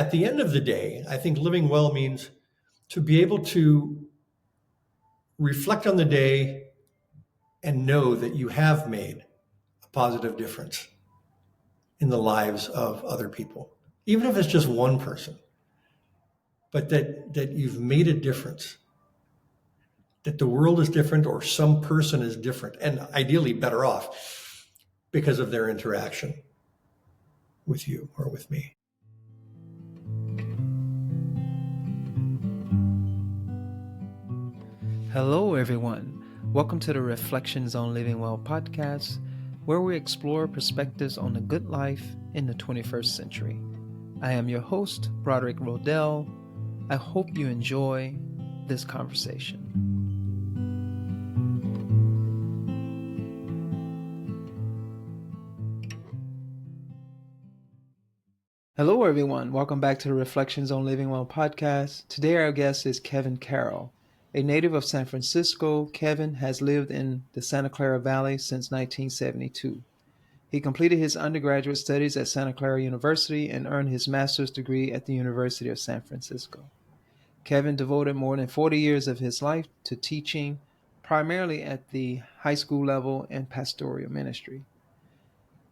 At the end of the day, I think living well means to be able to reflect on the day and know that you have made a positive difference in the lives of other people, even if it's just one person, but that you've made a difference, that the world is different or some person is different and ideally better off because of their interaction with you or with me. Hello, everyone. Welcome to the Reflections on Living Well podcast, where we explore perspectives on the good life in the 21st century. I am your host, Broderick. I hope you enjoy this conversation. Hello, everyone. Welcome back to the Reflections on Living Well podcast. Today, our guest is Kevin Carroll. A native of San Francisco, Kevin has lived in the Santa Clara Valley since 1972. He completed his undergraduate studies at Santa Clara University and earned his master's degree at the University of San Francisco. Kevin devoted more than 40 years of his life to teaching, primarily at the high school level and pastoral ministry.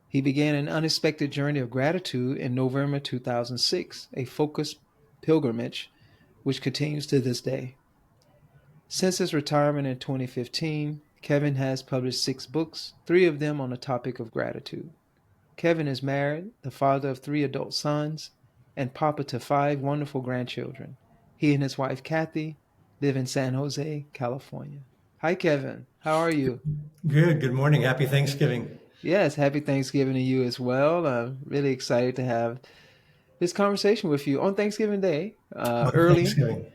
He began an unexpected journey of gratitude in November 2006, a focused pilgrimage which continues to this day. Since his retirement in 2015, Kevin has published 6 books, 3 of them on the topic of gratitude. Kevin is married, the father of 3 adult sons, and papa to 5 wonderful grandchildren. He and his wife, Kathy, live in San José, California. Hi, Kevin. How are you? Good. Good morning. Happy Thanksgiving. Yes, happy Thanksgiving to you as well. I'm really excited to have this conversation with you on Thanksgiving Day, early Thanksgiving.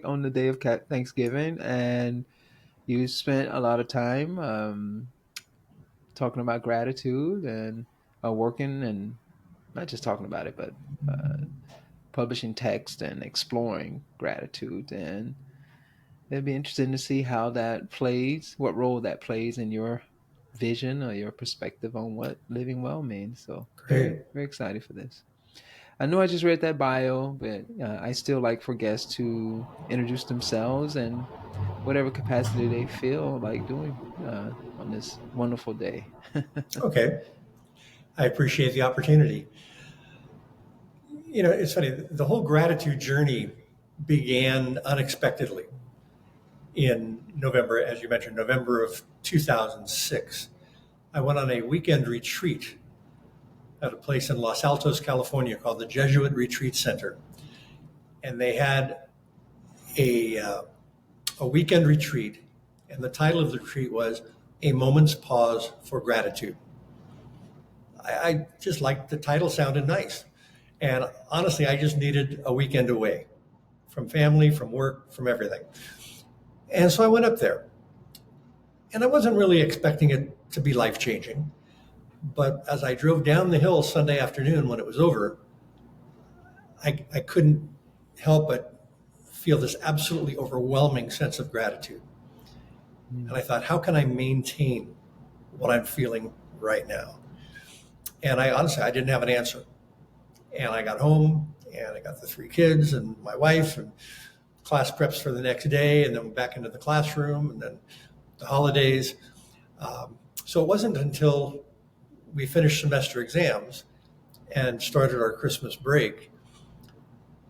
on the day of Thanksgiving, and you spent a lot of time talking about gratitude and working, and not just talking about it, but publishing text and exploring gratitude. And it'd be interesting to see how that plays, what role that plays in your vision or your perspective on what living well means. So very, very excited for this. I know I just read that bio, but I still like for guests to introduce themselves and whatever capacity they feel like doing on this wonderful day. Okay. I appreciate the opportunity. You know, it's funny, the whole gratitude journey began unexpectedly in November, as you mentioned, November of 2006. I went on a weekend retreat at a place in Los Altos, California called the Jesuit Retreat Center. And they had a weekend retreat, and the title of the retreat was A Moment's Pause for Gratitude. I just liked the title, sounded nice. And honestly, I just needed a weekend away from family, from work, from everything. And so I went up there. And I wasn't really expecting it to be life-changing. But as I drove down the hill Sunday afternoon when it was over, I couldn't help but feel this absolutely overwhelming sense of gratitude. And I thought, how can I maintain what I'm feeling right now? And I didn't have an answer. And I got home and I got the 3 kids and my wife and class preps for the next day, and then back into the classroom, and then the holidays. So it wasn't until we finished semester exams and started our Christmas break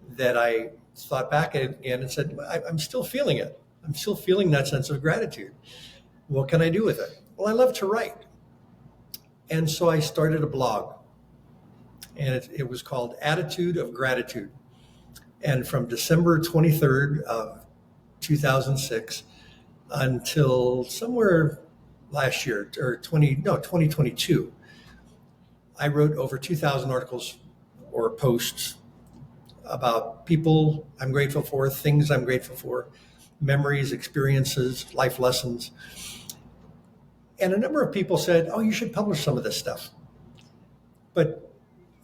that I thought back again and said, I'm still feeling it. I'm still feeling that sense of gratitude. What can I do with it? Well, I love to write. And so I started a blog, and it was called Attitude of Gratitude. And from December 23rd of 2006 until somewhere last year, or 2022, I wrote over 2,000 articles or posts about people I'm grateful for, things I'm grateful for, memories, experiences, life lessons. And a number of people said, oh, you should publish some of this stuff. But,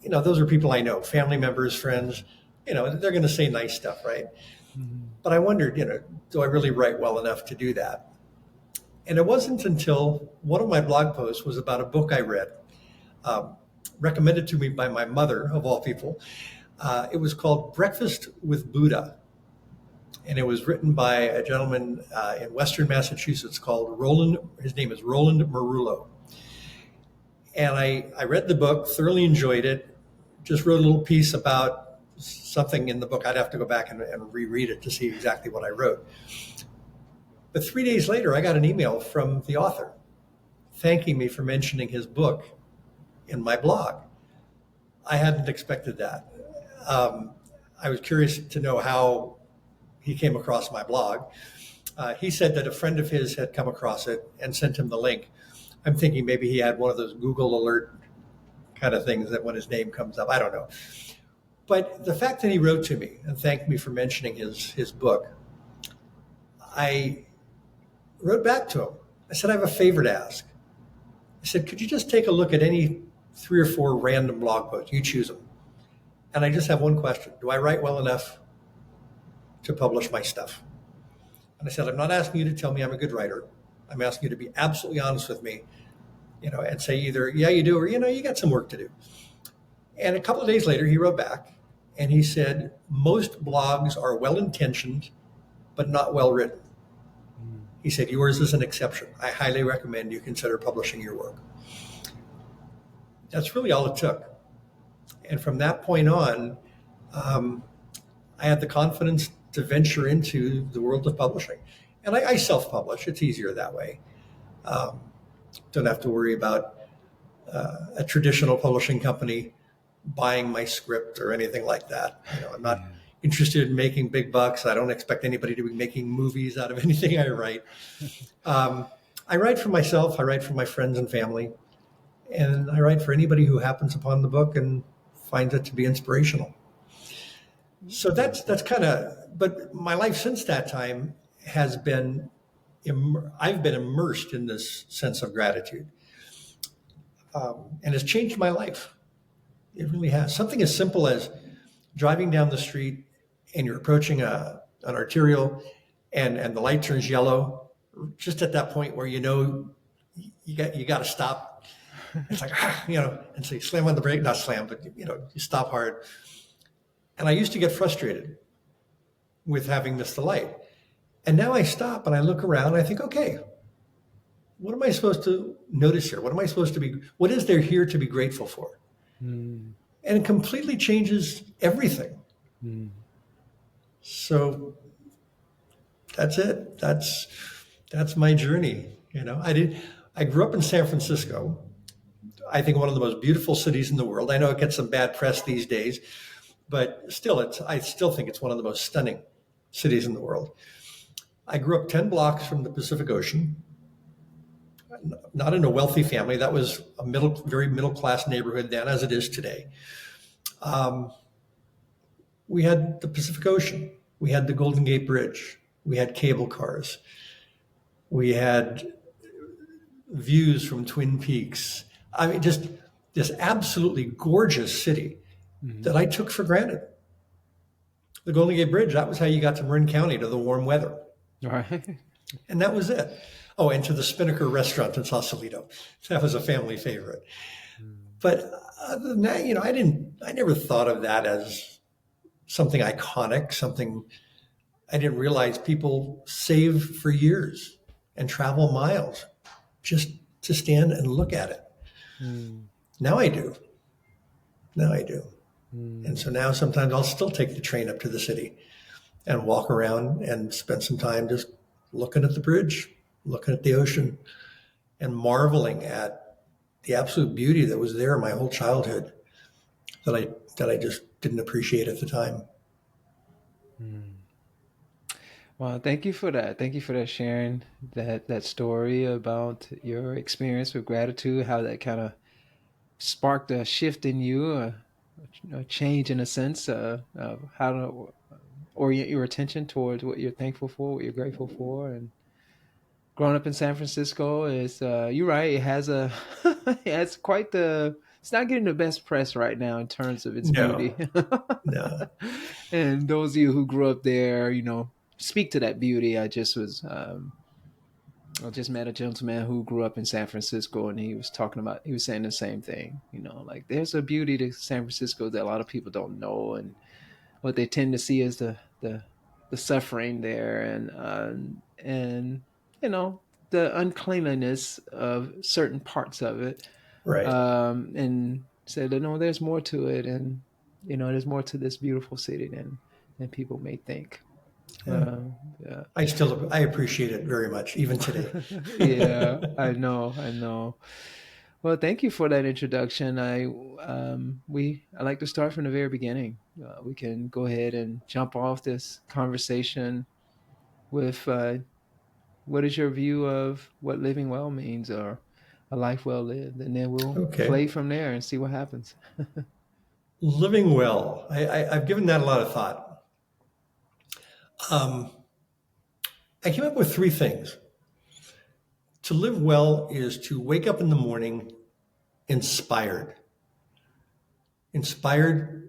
you know, those are people I know, family members, friends, you know, they're going to say nice stuff, right? Mm-hmm. But I wondered, you know, do I really write well enough to do that? And it wasn't until one of my blog posts was about a book I read, recommended to me by my mother, of all people, It was called Breakfast with Buddha, and it was written by a gentleman in Western Massachusetts called Roland. His name is Roland Marullo. And I read the book, thoroughly enjoyed it, just wrote a little piece about something in the book. I'd have to go back and reread it to see exactly what I wrote. But 3 days later, I got an email from the author thanking me for mentioning his book in my blog. I hadn't expected that. I was curious to know how he came across my blog. He said that a friend of his had come across it and sent him the link. I'm thinking maybe he had one of those Google alert kind of things that when his name comes up, I don't know. But the fact that he wrote to me and thanked me for mentioning his book, I wrote back to him. I said, I have a favor to ask. I said, could you just take a look at any 3 or 4 random blog posts? You choose them. And I just have one question. Do I write well enough to publish my stuff? And I said, I'm not asking you to tell me I'm a good writer. I'm asking you to be absolutely honest with me, and say either, yeah, you do, or, you got some work to do. And a couple of days later, he wrote back and he said, most blogs are well-intentioned, but not well-written. He said, yours is an exception. I highly recommend you consider publishing your work. That's really all it took. And from that point on, I had the confidence to venture into the world of publishing. And I self-publish. It's easier that way. Don't have to worry about a traditional publishing company buying my script or anything like that. I'm not interested in making big bucks. I don't expect anybody to be making movies out of anything I write. I write for myself. I write for my friends and family. And I write for anybody who happens upon the book and finds it to be inspirational. So that's kind of, but my life since that time has been, I've been immersed in this sense of gratitude. And it's changed my life. It really has. Something as simple as driving down the street and you're approaching an arterial and the light turns yellow, just at that point where you got to stop. It's like, and so you slam on the brake, not slam, but you stop hard. And I used to get frustrated with having missed the light. And now I stop and I look around and I think, okay, what am I supposed to notice here? What is there here to be grateful for? And it completely changes everything. So that's it. That's my journey. I grew up in San Francisco. I think one of the most beautiful cities in the world. I know it gets some bad press these days, but still, I still think it's one of the most stunning cities in the world. I grew up 10 blocks from the Pacific Ocean, not in a wealthy family. That was a very middle-class neighborhood then, as it is today. We had the Pacific Ocean. We had the Golden Gate Bridge. We had cable cars. We had views from Twin Peaks. I mean, just this absolutely gorgeous city that I took for granted. The Golden Gate Bridge, that was how you got to Marin County, to the warm weather. Right. And that was it. Oh, and to the Spinnaker restaurant in Sausalito. That was a family favorite. But other than that, I never thought of that as something iconic, something I didn't realize people save for years and travel miles just to stand and look at it. Now I do. And so now sometimes I'll still take the train up to the city and walk around and spend some time just looking at the bridge, looking at the ocean, and marveling at the absolute beauty that was there my whole childhood that I just didn't appreciate at the time. Well, thank you for that. Thank you for that, sharing that story about your experience with gratitude, how that kind of sparked a shift in you, a change in a sense of how to orient your attention towards what you're thankful for, what you're grateful for. And growing up in San Francisco is, you're right, it has it's quite it's not getting the best press right now in terms of its beauty. No. And those of you who grew up there, speak to that beauty. I just was I just met a gentleman who grew up in San Francisco, and he was saying the same thing. Like there's a beauty to San Francisco that a lot of people don't know, and what they tend to see is the suffering there, and you know the uncleanliness of certain parts of it, Right. and said that no, there's more to it, and there's more to this beautiful city than people may think. Yeah. Yeah. I appreciate it very much, even today. Yeah, I know. Well, thank you for that introduction. I like to start from the very beginning. We can go ahead and jump off this conversation with what is your view of what living well means, or a life well lived, and then we'll Okay. play from there and see what happens. Living well. I've given that a lot of thought. Um, I came up with three things. To live well is to wake up in the morning inspired, inspired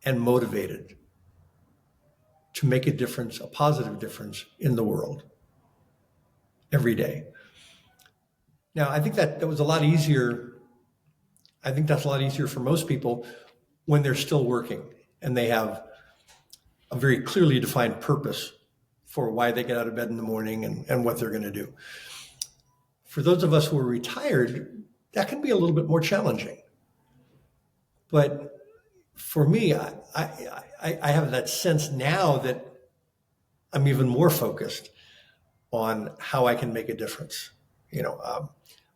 and motivated to make a difference, a positive difference in the world every day. Now, I think that was a lot easier. I think that's a lot easier for most people when they're still working and they have a very clearly defined purpose for why they get out of bed in the morning and what they're going to do. For those of us who are retired, that can be a little bit more challenging. But for me, I have that sense now that I'm even more focused on how I can make a difference.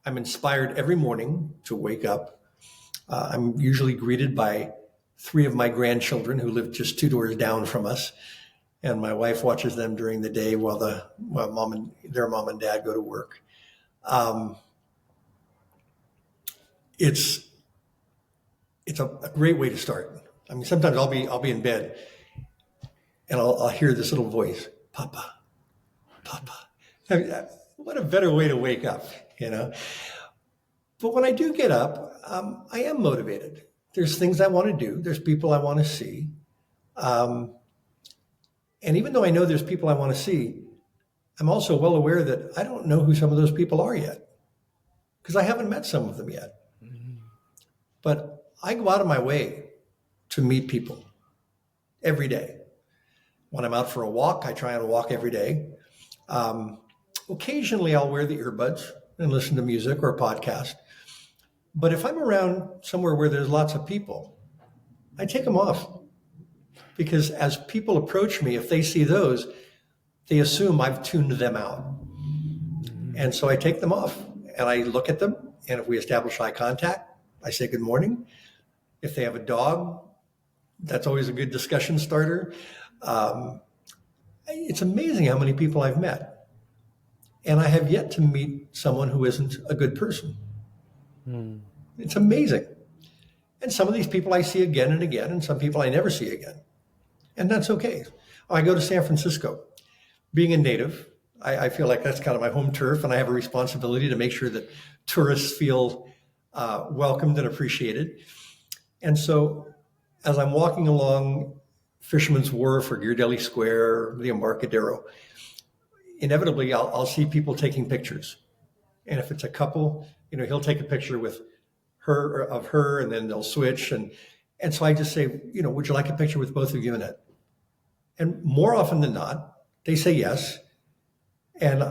I'm inspired every morning to wake up. I'm usually greeted by three of my grandchildren who live just two doors down from us, and my wife watches them during the day while their mom and dad go to work. It's a great way to start. I mean, sometimes I'll be in bed and I'll hear this little voice, Papa, Papa. I mean, what a better way to wake up, you know? But when I do get up, I am motivated. There's things I want to do. There's people I want to see. And even though I know there's people I want to see, I'm also well aware that I don't know who some of those people are yet because I haven't met some of them yet. Mhm. But I go out of my way to meet people every day. When I'm out for a walk, I try and walk every day. Occasionally, I'll wear the earbuds and listen to music or a podcast. But if I'm around somewhere where there's lots of people, I take them off because as people approach me, if they see those, they assume I've tuned them out. And so I take them off and I look at them. And if we establish eye contact, I say good morning. If they have a dog, that's always a good discussion starter. It's amazing how many people I've met. And I have yet to meet someone who isn't a good person. Mm. It's amazing. And some of these people I see again and again, and some people I never see again. And that's okay. I go to San Francisco. Being a native, I feel like that's kind of my home turf, and I have a responsibility to make sure that tourists feel welcomed and appreciated. And so as I'm walking along Fisherman's Wharf or Ghirardelli Square, the Embarcadero, inevitably I'll see people taking pictures. And if it's a couple, he'll take a picture with her, and then they'll switch. And so I just say, would you like a picture with both of you in it? And more often than not, they say yes. And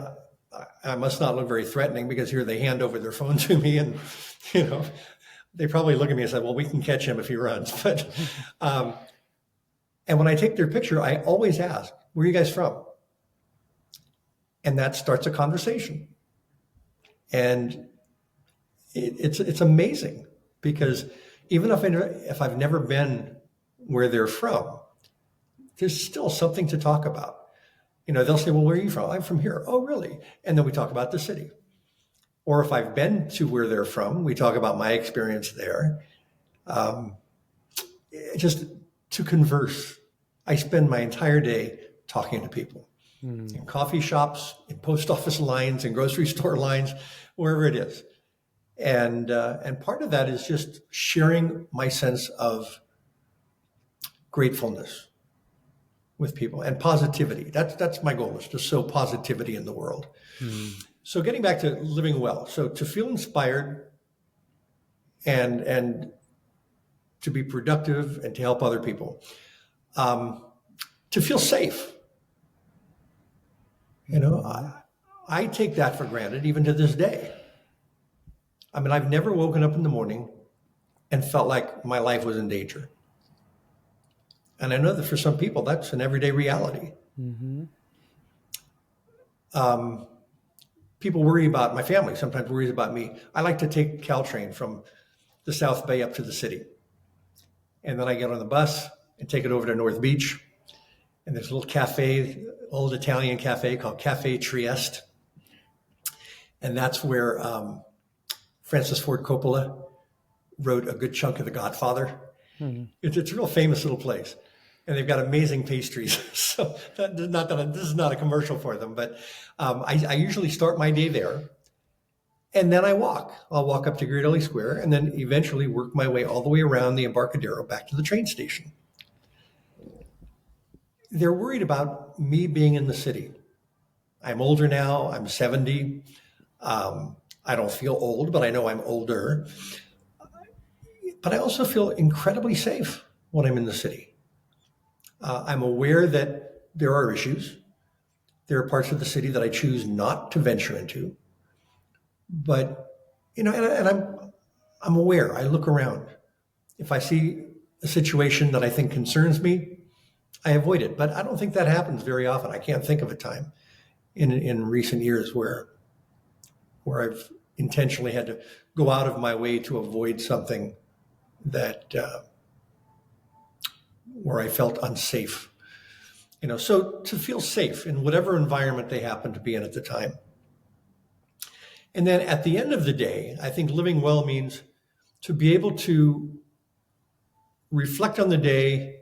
I must not look very threatening because here they hand over their phone to me, and they probably look at me and say, well, we can catch him if he runs. But and when I take their picture, I always ask, where are you guys from? And that starts a conversation. And it's amazing because even if I've never been where they're from, there's still something to talk about. They'll say, well, where are you from? I'm from here. Oh, really? And then we talk about the city. Or if I've been to where they're from, we talk about my experience there. Just to converse. I spend my entire day talking to people in coffee shops, in post office lines, in grocery store lines, wherever it is. And part of that is just sharing my sense of gratefulness with people and positivity. That's my goal, is to sow positivity in the world. So getting back to living well, so to feel inspired and to be productive and to help other people, um, to feel safe. I take that for granted even to this day. I mean, I've never woken up in the morning and felt like my life was in danger. And I know that for some people, that's an everyday reality. Mm-hmm. People worry about, my family sometimes worries about me. I like to take Caltrain from the South Bay up to the city. And then I get on the bus and take it over to North Beach. And there's a little cafe, old Italian cafe called Cafe Trieste. And that's where Francis Ford Coppola wrote a good chunk of The Godfather. Mm-hmm. It's a real famous little place. And they've got amazing pastries. So this is not a commercial for them, but I usually start my day there. And then I'll walk up to Great Ellie Square and then eventually work my way all the way around the Embarcadero back to the train station. They're worried about me being in the city. I'm older now. I'm 70. I don't feel old, but I know I'm older. But I also feel incredibly safe when I'm in the city. I'm aware that there are issues. There are parts of the city that I choose not to venture into. But, and I'm aware. I look around. If I see a situation that I think concerns me, I avoid it. But I don't think that happens very often. I can't think of a time in recent years where I've intentionally had to go out of my way to avoid something that where I felt unsafe. So to feel safe in whatever environment they happen to be in at the time. And then at the end of the day, I think living well means to be able to reflect on the day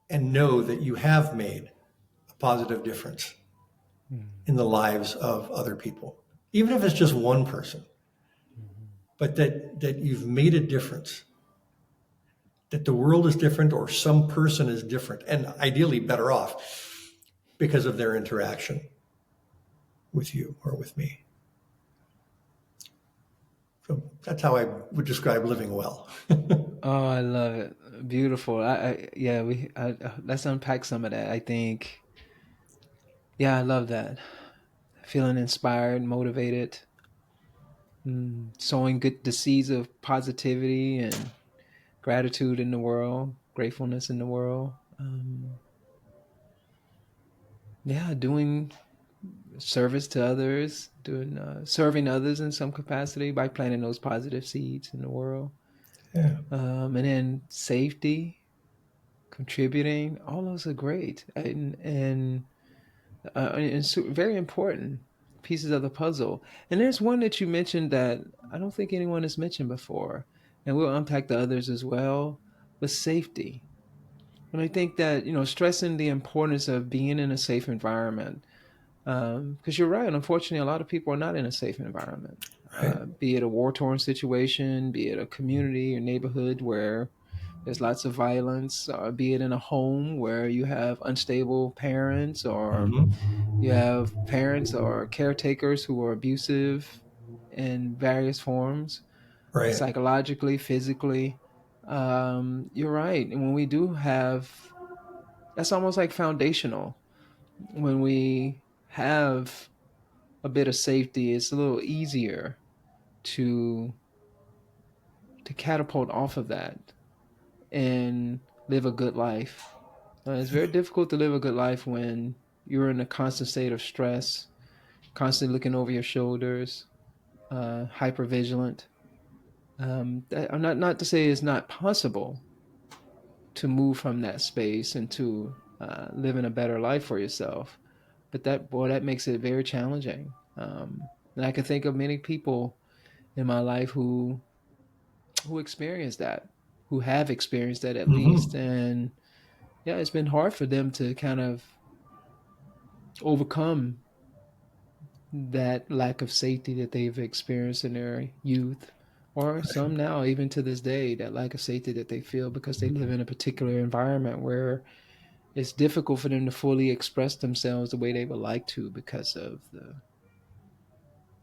and know that you have made a positive difference in the lives of other people, even if it's just one person, but that you've made a difference, that the world is different or some person is different and ideally better off because of their interaction with you or with me. So that's how I would describe living well. Oh, I love it. Beautiful. Let's unpack some of that. I think, yeah, I love that. Feeling inspired, motivated, sowing the seeds of positivity and gratitude in the world, gratefulness in the world. Yeah, doing service to others, doing serving others in some capacity by planting those positive seeds in the world. Yeah. And then safety, contributing, all those are great and very important pieces of the puzzle. And there's one that you mentioned that I don't think anyone has mentioned before, and we'll unpack the others as well. But safety, and I think that stressing the importance of being in a safe environment, because you're right. Unfortunately, a lot of people are not in a safe environment. Right. Be it a war-torn situation, be it a community or neighborhood where there's lots of violence, be it in a home where you have unstable parents or you have parents or caretakers who are abusive in various forms, Right. psychologically, physically. You're right. And when we do have, that's almost like foundational. When we have a bit of safety, it's a little easier to catapult off of that and live a good life. It's very difficult to live a good life when you're in a constant state of stress, constantly looking over your shoulders, hyper vigilant. I'm not to say it's not possible to move from that space and to living a better life for yourself, but that makes it very challenging. And I can think of many people in my life who experience that, who have experienced that at least, Mm-hmm. and yeah, it's been hard for them to kind of overcome that lack of safety that they've experienced in their youth, or some now, even to this day, that lack of safety that they feel because they live in a particular environment where it's difficult for them to fully express themselves the way they would like to because of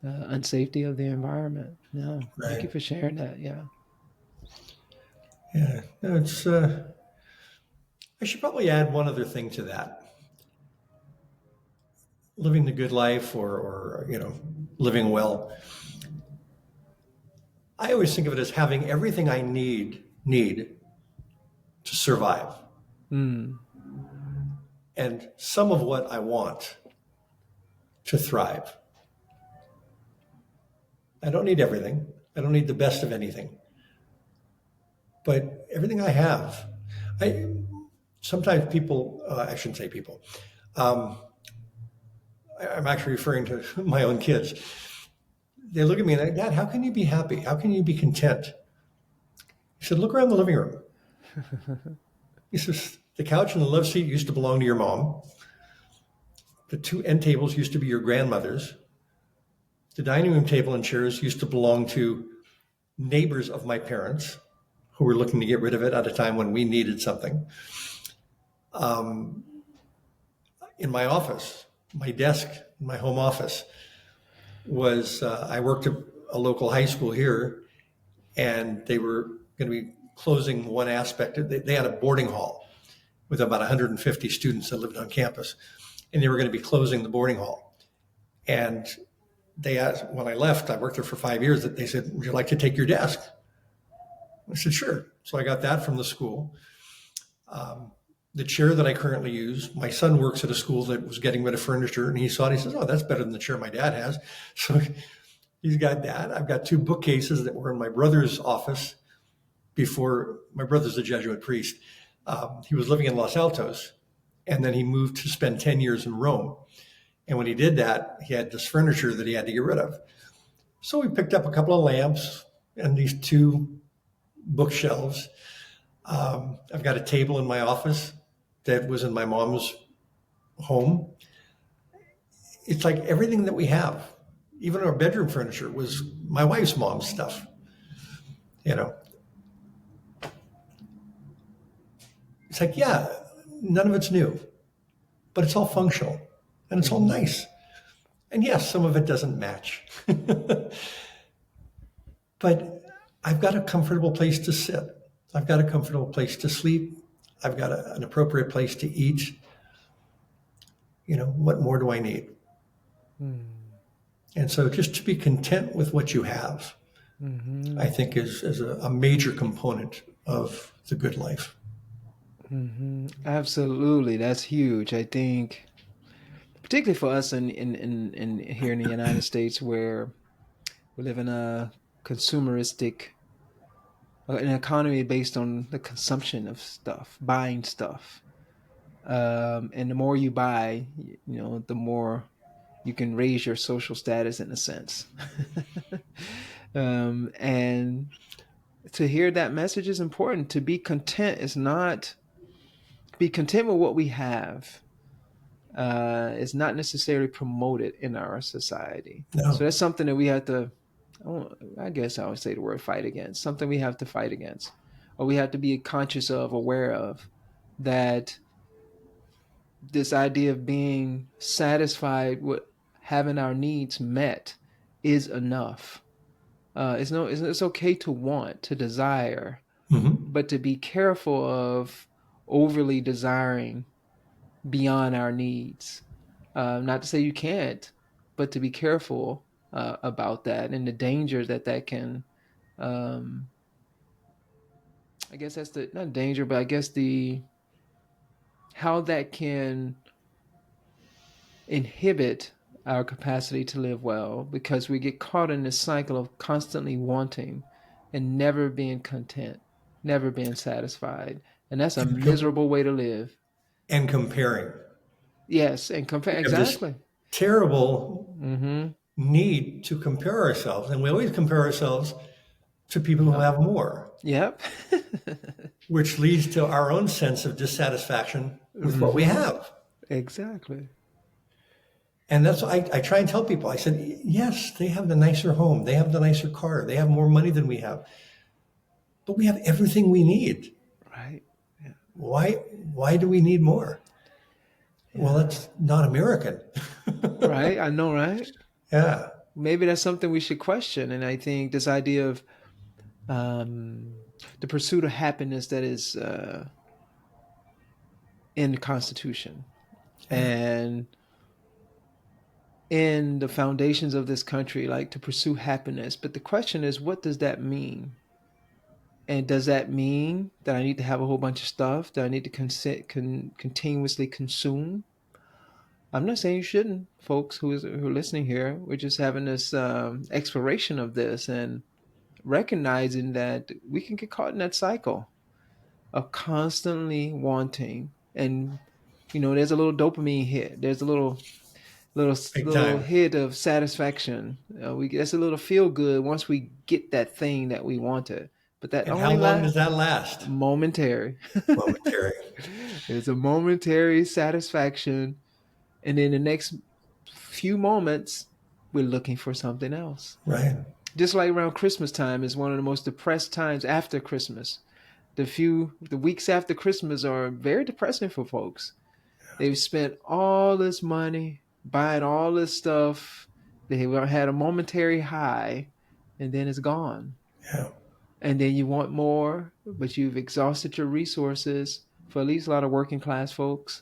unsafety of the environment. No, thank you Right. for sharing that. Yeah. Yeah. No, I should probably add one other thing to that. Living the good life or living well. I always think of it as having everything I need to survive Mm, and some of what I want to thrive. I don't need everything. I don't need the best of anything. But everything I have, I sometimes people, I shouldn't say people, um, I'm actually referring to my own kids. They look at me and they, Dad, how can you be happy? How can you be content? He said, look around the living room. He says, the couch and the love seat used to belong to your mom. The two end tables used to be your grandmother's. The dining room table and chairs used to belong to neighbors of my parents who were looking to get rid of it at a time when we needed something. Um, in my office, my desk, my home office was, I worked at a local high school here, and they were going to be closing one aspect. They had a boarding hall with about 150 students that lived on campus, and they were going to be closing the boarding hall. And they asked, when I left, I worked there for 5 years, that they said, would you like to take your desk? I said, sure. So I got that from the school. The chair that I currently use, my son works at a school that was getting rid of furniture, and he saw it. He says, oh, that's better than the chair my dad has. So he's got that. I've got two bookcases that were in my brother's office before. My brother's a Jesuit priest. He was living in Los Altos, and then he moved to spend 10 years in Rome. And when he did that, he had this furniture that he had to get rid of. So we picked up a couple of lamps and these two bookshelves. I've got a table in my office that was in my mom's home. It's like everything that we have, even our bedroom furniture, was my wife's mom's stuff. You know, it's like, yeah, none of it's new, but it's all functional and it's all nice. And yes, some of it doesn't match, but I've got a comfortable place to sit. I've got a comfortable place to sleep. I've got an appropriate place to eat. What more do I need? mm, And so just to be content with what you have, mm-hmm, I think is a major component of the good life. mm-hmm. Absolutely. That's huge. I think, particularly for us in here in the United States, where we live in a consumeristic, an economy based on the consumption of stuff, buying stuff. And the more you buy, the more you can raise your social status in a sense. And to hear that message is important. To be content is not be content with what we have. Is not necessarily promoted in our society. So No. that's something that we have to. I guess I would say the word fight against. Something we have to fight against, or we have to be conscious of, aware of, that this idea of being satisfied with having our needs met is enough. It's okay to want, to desire, Mm-hmm. but to be careful of overly desiring beyond our needs. Not to say you can't, but to be careful about that and the danger that can. Um, I guess that's the not danger, but I guess the how that can inhibit our capacity to live well, because we get caught in this cycle of constantly wanting and never being content, never being satisfied. And that's a And, com- miserable way to live. and comparing. Yes, and compare We have this exactly. terrible Mm-hmm. need to compare ourselves, and we always compare ourselves to people who Yep. have more, Yep. which leads to our own sense of dissatisfaction with what we Mm-hmm. have. Exactly. And that's why I try and tell people. I said, yes, they have the nicer home, they have the nicer car, they have more money than we have, but we have everything we need. Right. Yeah. Why do we need more? Well, Yeah. that's not American. Right. I know. Right. Yeah. maybe that's something we should question. And I think this idea of um, the pursuit of happiness that is in the Constitution Yeah. and in the foundations of this country, like to pursue happiness. But the question is, what does that mean? And does that mean that I need to have a whole bunch of stuff that I need to continuously consume? I'm not saying you shouldn't, folks who are listening here. We're just having this exploration of this and recognizing that we can get caught in that cycle of constantly wanting. And there's a little dopamine hit. There's a little Big little time. hit of satisfaction. We That's a little feel good once we get that thing that we wanted. But that And how only long lasts does that last? momentary. Momentary. It's a momentary satisfaction, and in the next few moments, we're looking for something else. Right. Just like around Christmas time is one of the most depressed times after Christmas. The weeks after Christmas are very depressing for folks. They've spent all this money buying all this stuff. They had a momentary high, and then it's gone. Yeah. And then you want more, but you've exhausted your resources. For at least a lot of working class folks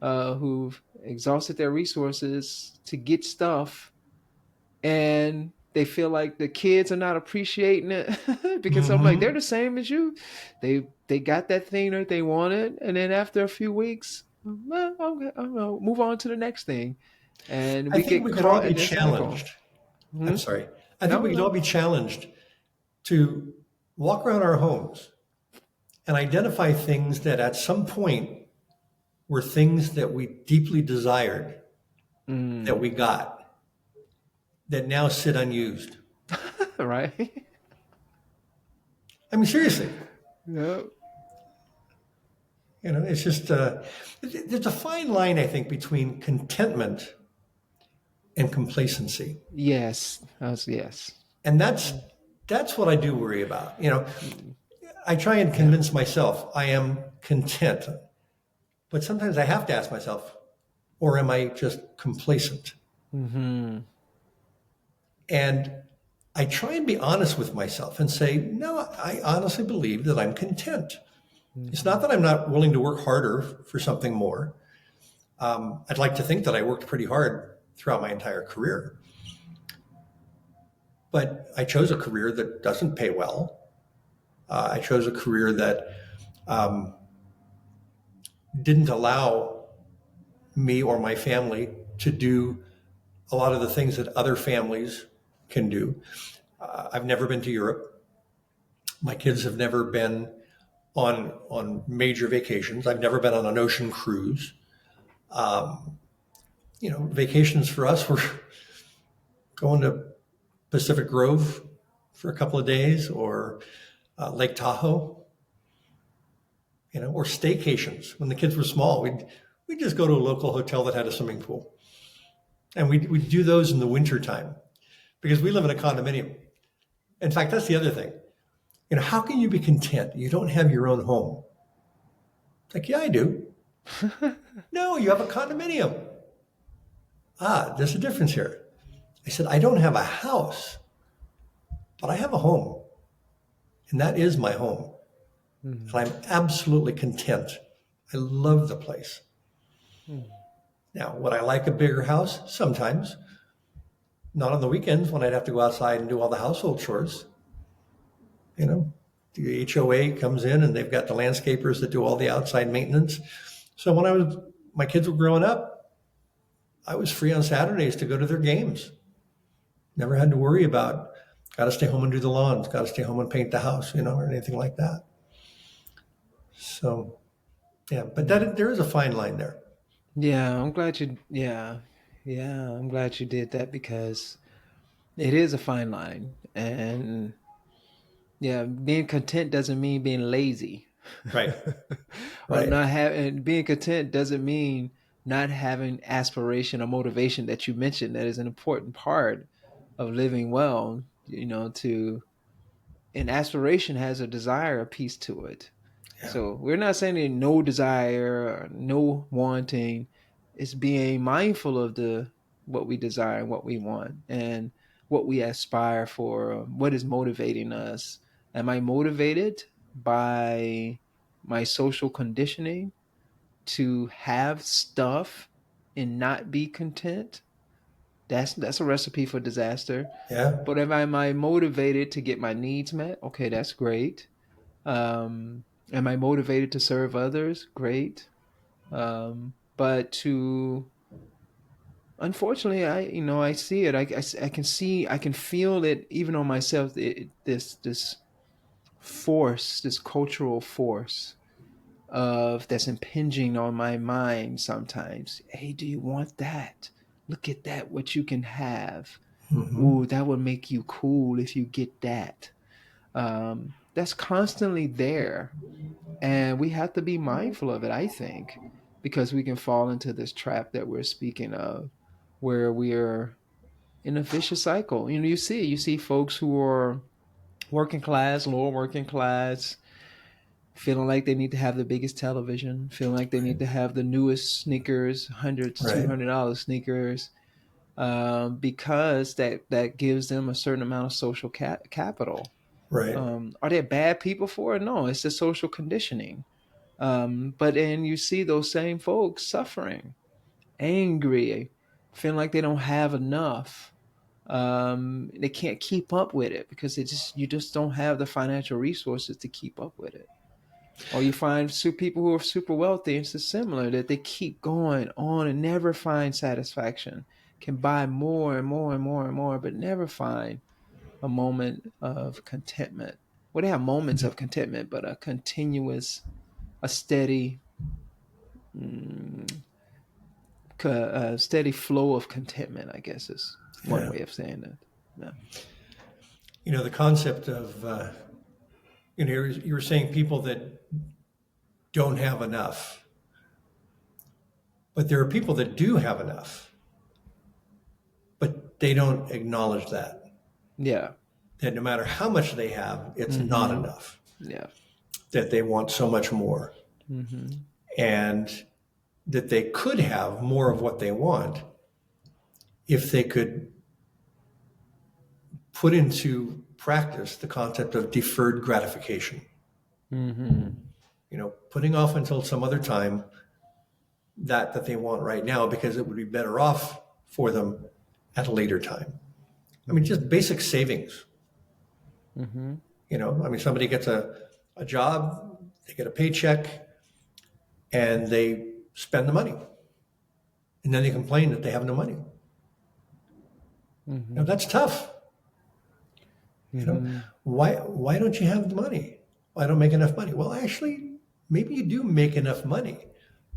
who've exhausted their resources to get stuff, and they feel like the kids are not appreciating it because I'm like, they're Hmm. the same as you. They got that thing that they wanted, and then after a few weeks, well, I'll move on to the next thing, and I we think get we could all caught be in this cycle. challenged. I'm Hmm. sorry. I think No, we could all no. be challenged to walk around our homes and identify things that at some point were things that we deeply desired that Mm. we got that now sit unused. Right. I mean, seriously, Yep. it's just, there's a fine line, I think, between contentment and complacency. Yes. Yes. And that's what I do worry about. Mm. I try and Yeah. convince myself I am content, but sometimes I have to ask myself, or am I just complacent? Mm-hmm. And I try and be honest with myself and say, no, I honestly believe that I'm content. It's not Mm-hmm. that I'm not willing to work harder for something more. I'd like to think that I worked pretty hard throughout my entire career, but I chose a career that doesn't pay well. I chose a career that um, didn't allow me or my family to do a lot of the things that other families can do. I've never been to Europe. My kids have never been on major vacations. I've never been on an ocean cruise. Um, Vacations for us were going to Pacific Grove for a couple of days, or Lake Tahoe, or staycations. When the kids were small, we'd just go to a local hotel that had a swimming pool, and we'd do those in the wintertime because we live in a condominium. In fact, that's the other thing. How can you be content? You don't have your own home. It's like, yeah, I do. No, you have a condominium. There's a difference here. I said, I don't have a house, but I have a home, and that is my home. And Mm-hmm. I'm absolutely content. I love the place. Now, would I like a bigger house? Sometimes. Not on the weekends when I'd have to go outside and do all the household chores. The HOA comes in and they've got the landscapers that do all the outside maintenance. So when my kids were growing up, I was free on Saturdays to go to their games. Never had to worry about, got to stay home and do the lawns, got to stay home and paint the house, or anything like that. So, yeah, but there is a fine line there. Yeah, I'm glad you. Yeah, I'm glad you did that because it is a fine line, and yeah, being content doesn't mean being lazy, Right, or right. not having. Being content doesn't mean not having aspiration or motivation that you mentioned. That is an important part of living well. To an aspiration has a desire, a piece to it. Yeah, So we're not saying that no desire or no wanting. It's being mindful of the what we desire and what we want. And what we aspire for, what is motivating us. Am I motivated by my social conditioning to have stuff and not be content? That's a recipe for disaster. Yeah. But if am I motivated to get my needs met? Okay, that's great. Am I motivated to serve others? Great. But to unfortunately, I see it. I can see, I can feel it even on myself. This force, this cultural force of that's impinging on my mind sometimes. Hey, do you want that? Look at that, what you can have. Hmm. Ooh, that would make you cool if you get that. That's constantly there. And we have to be mindful of it, I think, because we can fall into this trap that we're speaking of, where we're in a vicious cycle. You see folks who are working class, lower working class, feeling like they need to have the biggest television, feeling like they need to have the newest sneakers, hundred to two Right. hundred dollars sneakers, because that gives them a certain amount of social capital. Right. Are there bad people for it? No, it's the social conditioning. But then you see those same folks suffering, angry, feeling like they don't have enough. They can't keep up with it because you just don't have the financial resources to keep up with it. Or you find people who are super wealthy, it's just similar, that they keep going on and never find satisfaction, can buy more and more and more and more, but never find a moment of contentment. Well, they have moments of contentment, but a continuous, a steady, mm, a steady flow of contentment, I guess is one Yeah. way of saying that. Yeah. The concept of, you were saying people that don't have enough, but there are people that do have enough, but they don't acknowledge Yeah. that no matter how much they have, it's not Mm-hmm. enough, Yeah. that they want so much more, Mm-hmm. and that they could have more of what they want if they could put into practice the concept of deferred gratification. Mm-hmm. Putting off until some other time that they want right now because it would be better off for them at a later time. I mean, just basic savings. Mm-hmm. Somebody gets a job, they get a paycheck, and they spend the money. And then they complain that they have no money. Mm-hmm. That's tough. Mm-hmm. Why don't you have the money? Well, I don't make enough money. Well, actually, maybe you do make enough money.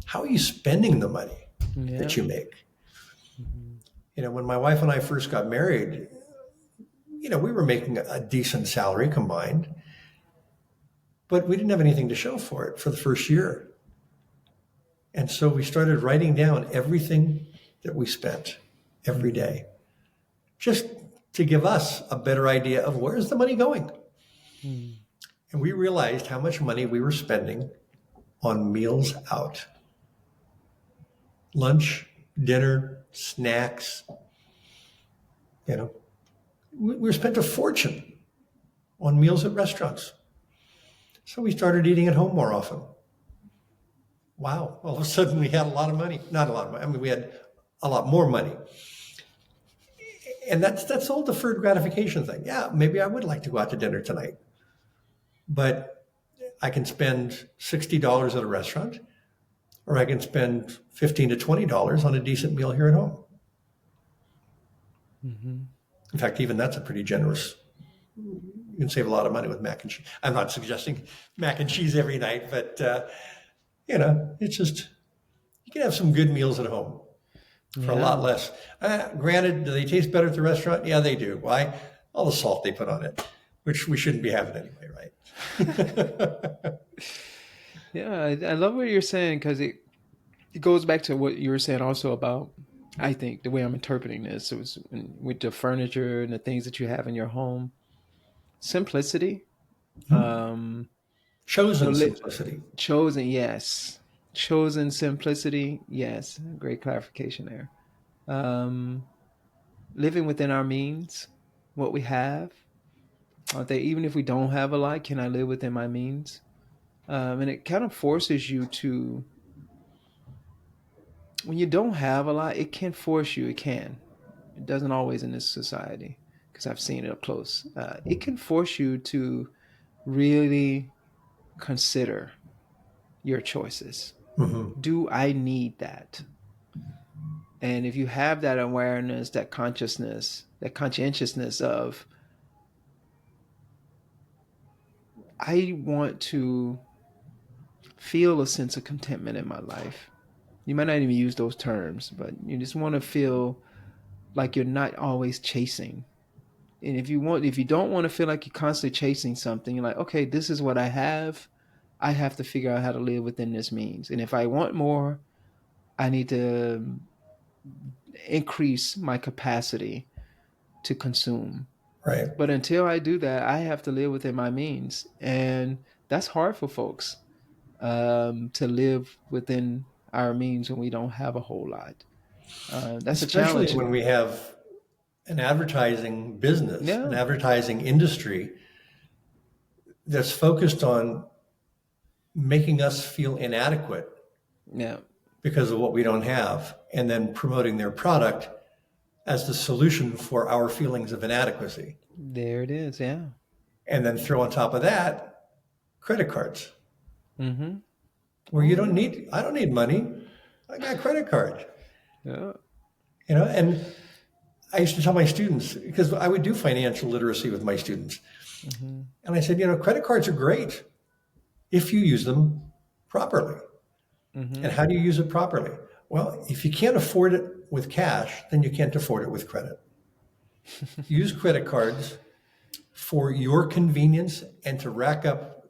How are you spending the money Yeah. that you make? Mm-hmm. When my wife and I first got married, we were making a decent salary combined, but we didn't have anything to show for it for the first year. And so we started writing down everything that we spent every day, just to give us a better idea of where's the money going. Mm-hmm. And we realized how much money we were spending on meals out. Lunch, dinner, snacks. We spent a fortune on meals at restaurants. So we started eating at home more often. Wow, all of a sudden we had a lot of money. Not a lot of money. I mean, we had a lot more money. And that's all deferred gratification thing. Yeah, maybe I would like to go out to dinner tonight, but I can spend $60 at a restaurant, or I can spend $15 to $20 on a decent meal here at home. Mm-hmm. In fact, even that's a pretty generous. You can save a lot of money with mac and cheese. I'm not suggesting mac and cheese every night, but it's just you can have some good meals at home for a lot Yeah. less. Granted, do they taste better at the restaurant? Yeah, they do. Why? All the salt they put on it, which we shouldn't be having anyway, right? Yeah, I love what you're saying because it goes back to what you were saying also about, I think, the way I'm interpreting this, it was with the furniture and the things that you have in your home. Simplicity. Um, Chosen li- simplicity. chosen, yes. Chosen simplicity, yes. Great clarification there. Um, living within our means. what we have. I think even if we don't have a lot, can I live within my means? And it kind of forces you to, when you don't have a lot, it can force you. It can. It doesn't always in this society because I've seen it up close. It can force you to really consider your choices. Hmm. Do I need that? And if you have that awareness, that consciousness, that conscientiousness of, I want to feel a sense of contentment in my life. You might not even use those terms, but you just want to feel like you're not always chasing. And if you don't want to feel like you're constantly chasing something, you're like, okay, this is what I have. I have to figure out how to live within this means. And if I want more, I need to increase my capacity to consume. Right. But until I do that, I have to live within my means. And that's hard for folks, to live within our means when we don't have a whole lot. That's a Especially challenge. when we have an advertising business, an Yeah. advertising industry that's focused on making us feel inadequate Yeah. because of what we don't have, and then promoting their product as the solution for our feelings of inadequacy. There it is. Yeah. And then throw on top of that credit cards, Mm-hmm. where Oh, yeah. I don't need money. I got a credit card, Yeah. and I used to tell my students, because I would do financial literacy with my students. Mm-hmm. And I said, credit cards are great if you use them properly. Mm-hmm. And how do you use it properly? Well, if you can't afford it with cash, then you can't afford it with credit. Use credit cards for your convenience and to rack up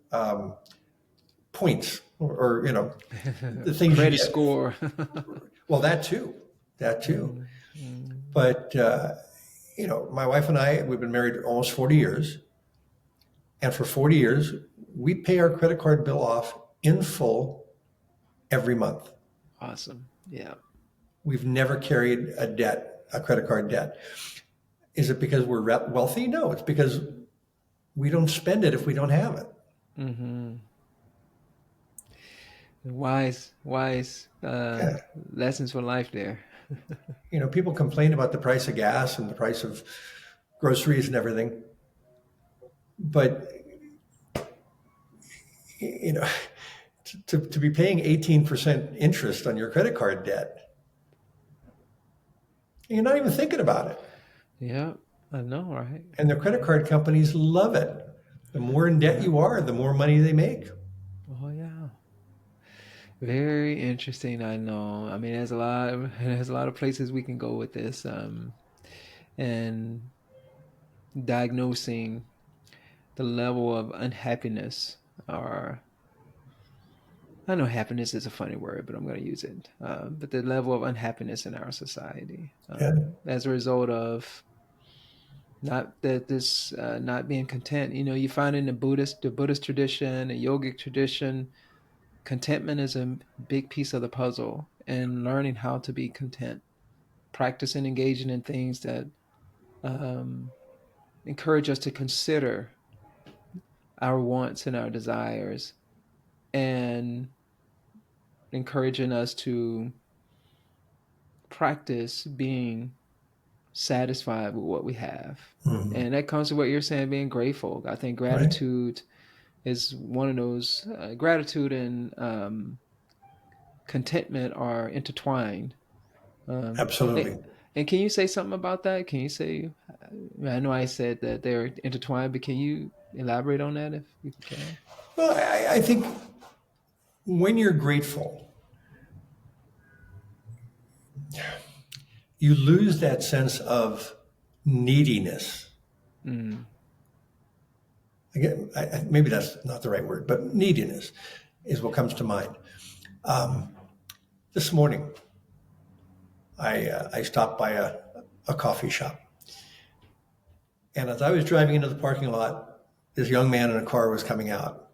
points or the things you Credit get. score. Well, that too. Mm-hmm. But my wife and I, we've been married almost 40 years, and for 40 years, we pay our credit card bill off in full every month. Awesome. Yeah. We've never carried a credit card debt. Is it because we're wealthy? No, it's because we don't spend it if we don't have it. Mm-hmm. Wise Yeah. lessons for life there. People complain about the price of gas and the price of groceries and everything, but you know, to be paying 18% interest on your credit card debt, you're not even thinking about it. Yeah, I know, right? And the credit card companies love it. The more in debt you are, the more money they make. Oh yeah. Very interesting. I know. I mean, there's a lot of places we can go with this, and diagnosing the level of unhappiness, or I know happiness is a funny word, but I'm going to use it. But the level of unhappiness in our society, Yeah, as a result of not being content. You find in the Buddhist tradition, the yogic tradition, contentment is a big piece of the puzzle, and learning how to be content, practicing engaging in things that um, encourage us to consider our wants and our desires, and encouraging us to practice being satisfied with what we have. mhm. And that comes to what you're saying, being grateful. I think Right. gratitude is one of those. Gratitude and contentment are intertwined. Um, and, Absolutely. and can you say something about that? Can you say? I know I said that they're intertwined, but can you elaborate on that if you can? Well, I think when you're grateful, you lose that sense of neediness. Mm. Again, maybe that's not the right word, but neediness is what comes to mind. This morning, I stopped by a coffee shop. And as I was driving into the parking lot, this young man in a car was coming out.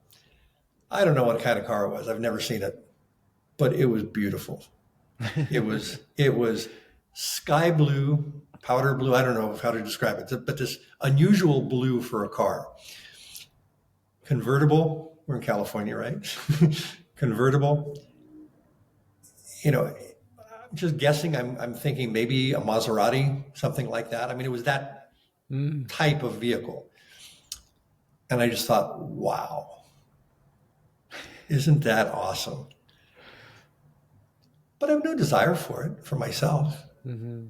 I don't know what kind of car it was. I've never seen it, but it was beautiful. It was sky blue powder blue. I don't know how to describe it, but this unusual blue for a car. Convertible. We're in California, right? Convertible. I'm just guessing. I'm thinking maybe a Maserati, something like that. I mean, it was that type of vehicle. And I just thought, wow, isn't that awesome? But I have no desire for it for myself. Mm-hmm.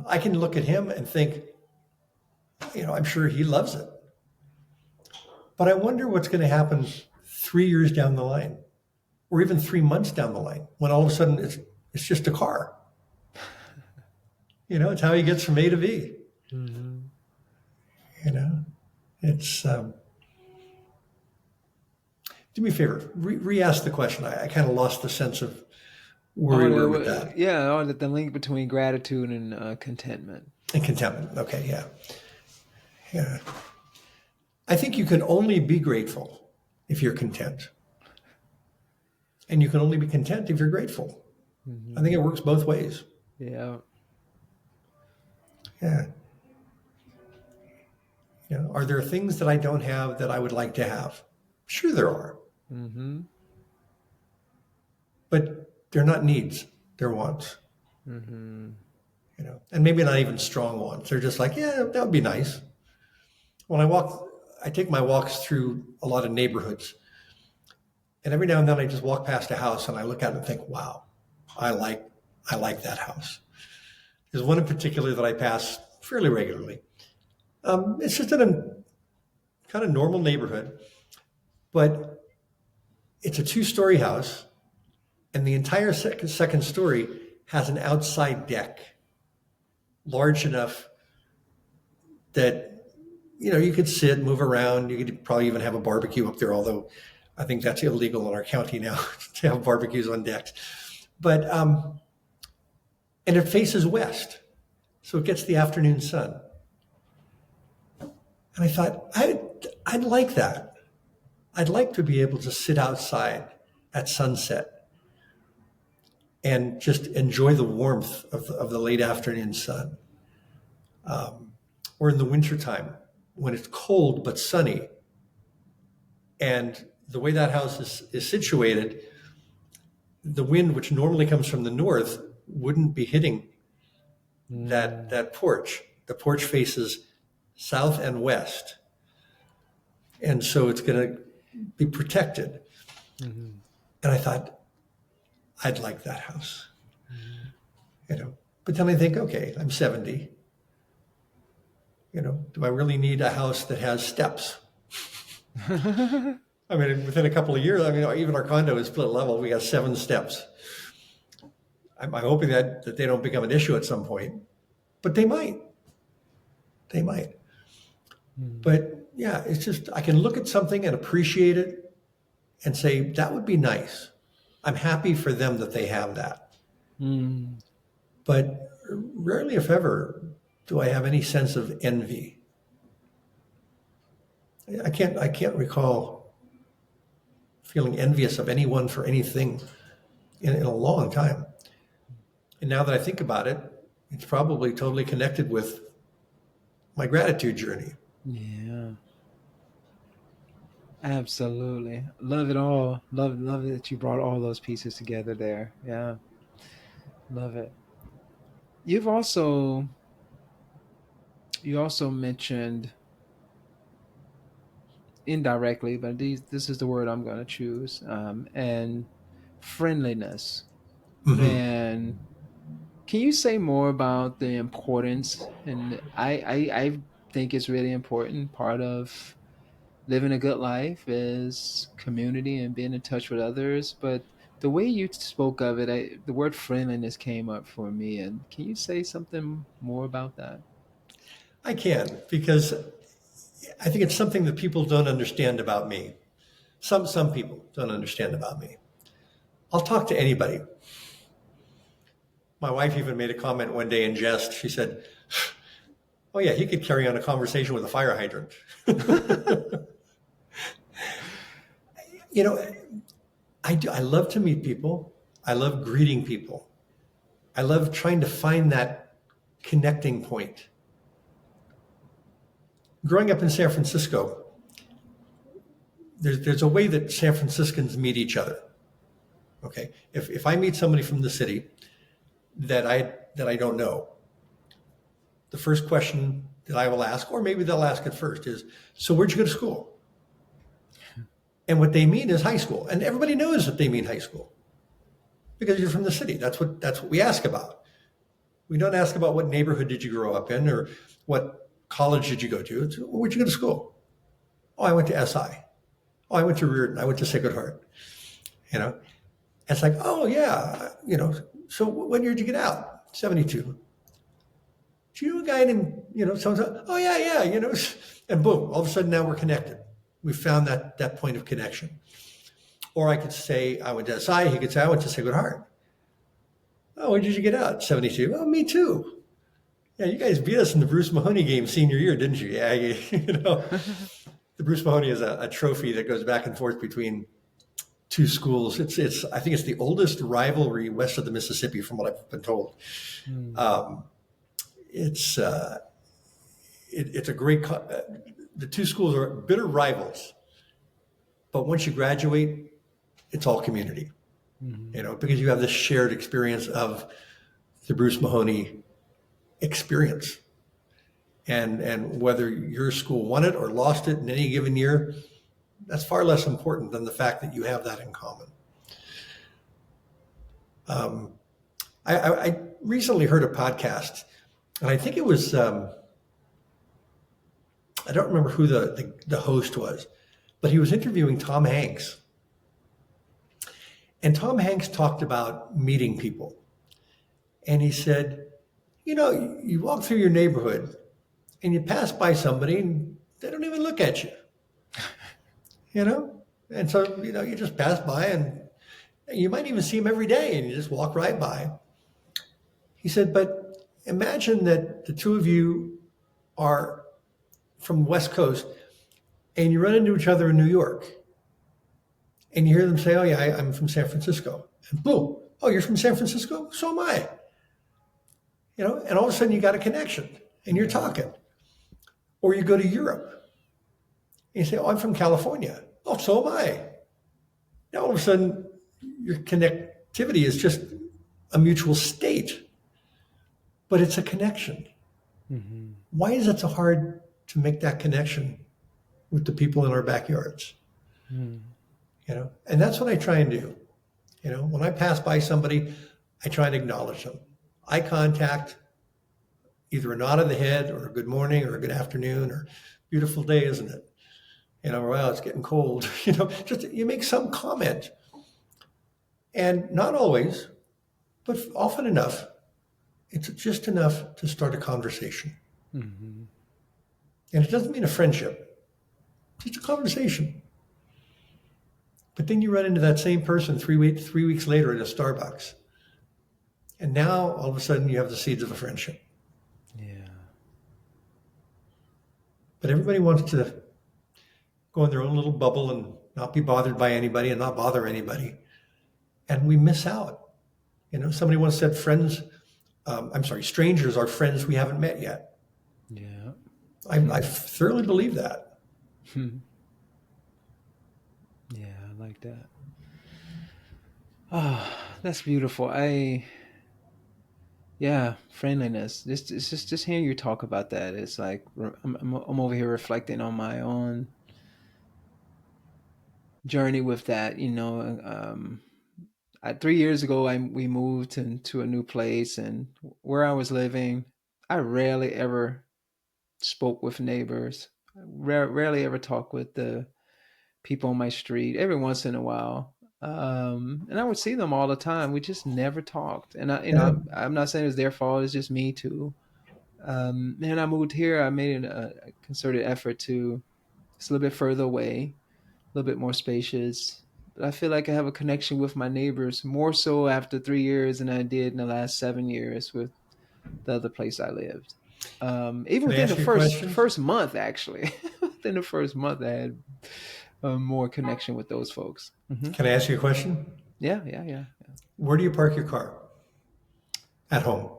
I can look at him and think, I'm sure he loves it. But I wonder what's going to happen 3 years down the line, or even 3 months down the line, when all of a sudden it's just a car. It's how he gets from A to B. Mm-hmm. It's. Do me a favor, re-ask the question. I kind of lost the sense of where we were with that. Yeah, the link between gratitude and contentment. And contentment. Okay, yeah. Yeah. I think you can only be grateful if you're content. And you can only be content if you're grateful. Mm-hmm. I think it works both ways. Yeah. Yeah. Are there things that I don't have that I would like to have? Sure there are. Mm-hmm. But they're not needs, they're wants. Mm-hmm. And maybe not even strong wants. They're just like, yeah, that would be nice. When I take my walks through a lot of neighborhoods. And every now and then I just walk past a house and I look at it and think, wow, I like that house. There's one in particular that I pass fairly regularly. It's just in a kind of normal neighborhood, but it's a 2-story house, and the entire second story has an outside deck large enough that you could sit, move around. You could probably even have a barbecue up there, although I think that's illegal in our county now to have barbecues on decks. But and it faces west, so it gets the afternoon sun. And I thought, I'd like that. I'd like to be able to sit outside at sunset and just enjoy the warmth of the late afternoon sun. Or in the wintertime when it's cold but sunny. And the way that house is situated, the wind, which normally comes from the north, wouldn't be hitting that porch. The porch faces south and west. And so it's going to be protected. Mm-hmm. And I thought, I'd like that house. Mm-hmm. But then I think, okay, I'm 70. Do I really need a house that has steps? I mean, within a couple of years, even our condo is split level. We got 7 steps. I'm hoping that they don't become an issue at some point, but they might. They might. But yeah, it's just, I can look at something and appreciate it and say, that would be nice. I'm happy for them that they have that. But rarely, if ever, do I have any sense of envy. I can't recall feeling envious of anyone for anything in a long time. And now that I think about it, it's probably totally connected with my gratitude journey. Yeah. Absolutely. Love it all. Love it that you brought all those pieces together there. Yeah. Love it. You also mentioned indirectly, but this is the word I'm going to choose, and friendliness. Mm-hmm. And can you say more about the importance? And I think it's really important. Part of living a good life is community and being in touch with others. But the way you spoke of it, the word friendliness came up for me. And can you say something more about that? I can, because I think it's something that people don't understand about me. Some people don't understand about me. I'll talk to anybody. My wife even made a comment one day in jest. She said, "Oh yeah, he could carry on a conversation with a fire hydrant." I love to meet people. I love greeting people. I love trying to find that connecting point. Growing up in San Francisco, there's a way that San Franciscans meet each other. Okay, if I meet somebody from the city that I don't know, the first question that I will ask, or maybe they'll ask it first, is, "So where'd you go to school?" And what they mean is high school, and everybody knows that they mean high school because you're from the city. That's what we ask about. We don't ask about what neighborhood did you grow up in or what college did you go to. It's, where'd you go to school? Oh, I went to SI. Oh, I went to Reardon. I went to Sacred Heart. You know, it's like, oh yeah, so when year did you get out? 72. Do you know a guy named, so-and-so? Oh yeah, and boom, all of a sudden now we're connected. We found that point of connection. Or I could say, I went to SI. He could say, I went to Sacred Heart. Oh, when did you get out? 72. Oh, me too. Yeah, you guys beat us in the Bruce Mahoney game senior year, didn't you? Yeah, the Bruce Mahoney is a trophy that goes back and forth between two schools. It's I think it's the oldest rivalry west of the Mississippi, from what I've been told. It's a great. The two schools are bitter rivals, but once you graduate, it's all community. Because you have this shared experience of the Bruce Mahoney experience, and whether your school won it or lost it in any given year, that's far less important than the fact that you have that in common. I recently heard a podcast, and I think it was, I don't remember who the host was, but he was interviewing Tom Hanks. And Tom Hanks talked about meeting people. And he said, you walk through your neighborhood and you pass by somebody and they don't even look at you. And so, you just pass by and you might even see them every day and you just walk right by. He said, but imagine that the two of you are from the West Coast and you run into each other in New York and you hear them say, oh yeah, I'm from San Francisco. And boom, oh, you're from San Francisco? So am I. And all of a sudden you got a connection and you're talking. Or you go to Europe and you say, oh, I'm from California. Oh, so am I. Now all of a sudden your connectivity is just a mutual state, but it's a connection. Mm-hmm. Why is it so hard to make that connection with the people in our backyards? Mm. And that's what I try and do. When I pass by somebody, I try and acknowledge them. Eye contact, either a nod of the head or a good morning or a good afternoon or beautiful day, isn't it? Well, it's getting cold. Just you make some comment. And not always, but often enough, it's just enough to start a conversation. Mm-hmm. And it doesn't mean a friendship, just a conversation. But then you run into that same person 3 weeks later at a Starbucks. And now all of a sudden you have the seeds of a friendship. Yeah. But everybody wants to go in their own little bubble and not be bothered by anybody and not bother anybody. And we miss out. Somebody once said strangers are friends we haven't met yet. Yeah. I thoroughly believe that. Yeah, I like that. Oh, that's beautiful. Friendliness. Just hearing you talk about that, it's like I'm over here reflecting on my own journey with that. 3 years ago, we moved into a new place, and where I was living, I rarely ever spoke with neighbors. Rarely ever talked with the people on my street. Every once in a while, and I would see them all the time. We just never talked. And I'm not saying it's their fault. It's just me too. And I moved here. I made a concerted effort to. It's a little bit further away, a little bit more spacious. But I feel like I have a connection with my neighbors more so after 3 years than I did in the last 7 years with the other place I lived. Even within the first month, actually, within the first month, I had more connection with those folks. Mm-hmm. Can I ask you a question? Yeah. Where do you park your car? At home?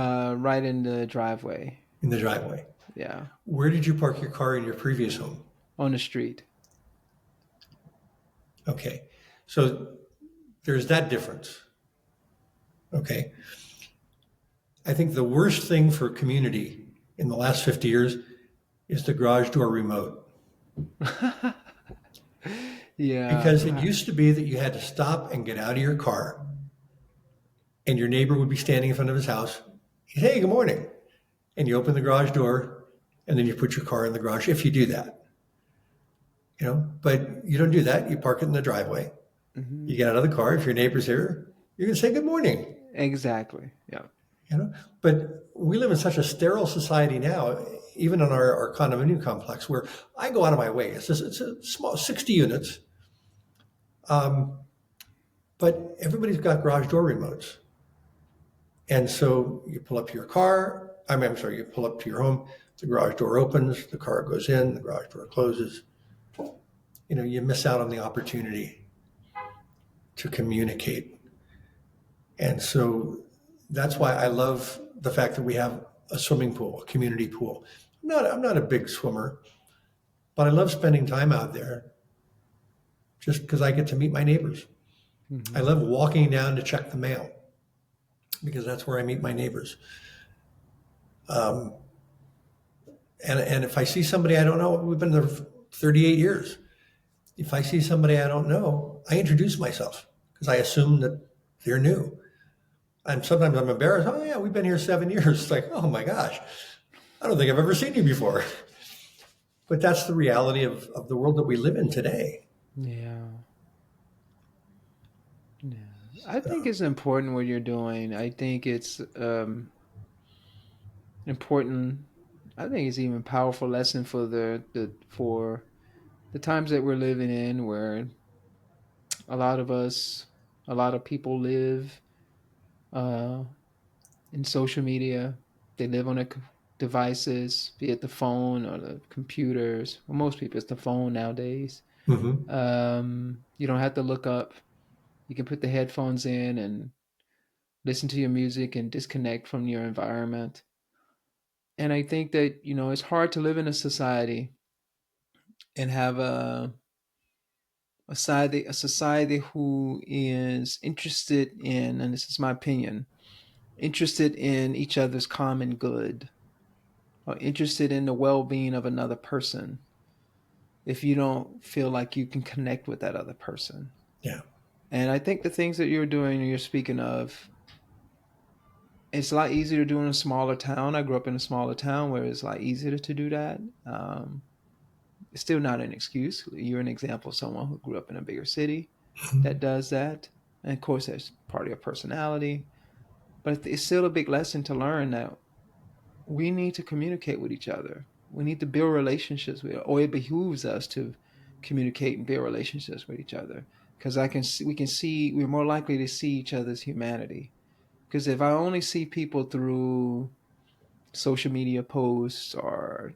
Right in the driveway. in the driveway. Yeah, Where did you park your car in your previous home? on the street. Okay. So there's that difference. Okay. I think the worst thing for community in the last 50 years is the garage door remote. Yeah. Because it used to be that you had to stop and get out of your car, and your neighbor would be standing in front of his house. He'd say, hey, good morning. And you open the garage door, and then you put your car in the garage if you do that. But you don't do that. You park it in the driveway. Mhm. You get out of the car. If your neighbor's here, you're going to say good morning. Exactly. Yeah. But we live in such a sterile society now, even in our condominium complex, where I go out of my way. It's a small 60 units, but everybody's got garage door remotes. And so you pull up to your car. I'm sorry, you pull up to your home. The garage door opens. The car goes in. The garage door closes. You miss out on the opportunity to communicate. And so that's why I love the fact that we have a swimming pool, a community pool. I'm not a big swimmer, but I love spending time out there just because I get to meet my neighbors. I love walking down to check the mail because that's where I meet my neighbors. And if I see somebody I don't know, we've been there for 38 years. If I see somebody I don't know, I introduce myself because I assume that they're new. And sometimes I'm embarrassed. Oh yeah, we've been here 7 years. It's like, oh my gosh, I don't think I've ever seen you before. But that's the reality of the world that we live in today. Yeah. Yeah. I think it's important what you're doing. I think it's important. I think it's even a powerful lesson for the times that we're living in, where a lot of us, a lot of people live uh, in social media. They live on their devices, be it the phone or the computers. Well, most people, it's the phone nowadays. Mm-hmm. You don't have to look up. You can put the headphones in and listen to your music and disconnect from your environment. And I think that, it's hard to live in a society and have a society who is interested in, and this is my opinion, interested in each other's common good, or interested in the well-being of another person, if you don't feel like you can connect with that other person. Yeah. And I think the things that you're doing and you're speaking of, it's a lot easier to do in a smaller town. I grew up in a smaller town where it's a lot easier to do that. It's still not an excuse. You're an example of someone who grew up in a bigger city that does that. And of course, that's part of your personality. But it's still a big lesson to learn that we need to communicate with each other. We need to build relationships with, or it behooves us to communicate and build relationships with each other. Because we're more likely to see each other's humanity. Because if I only see people through social media posts or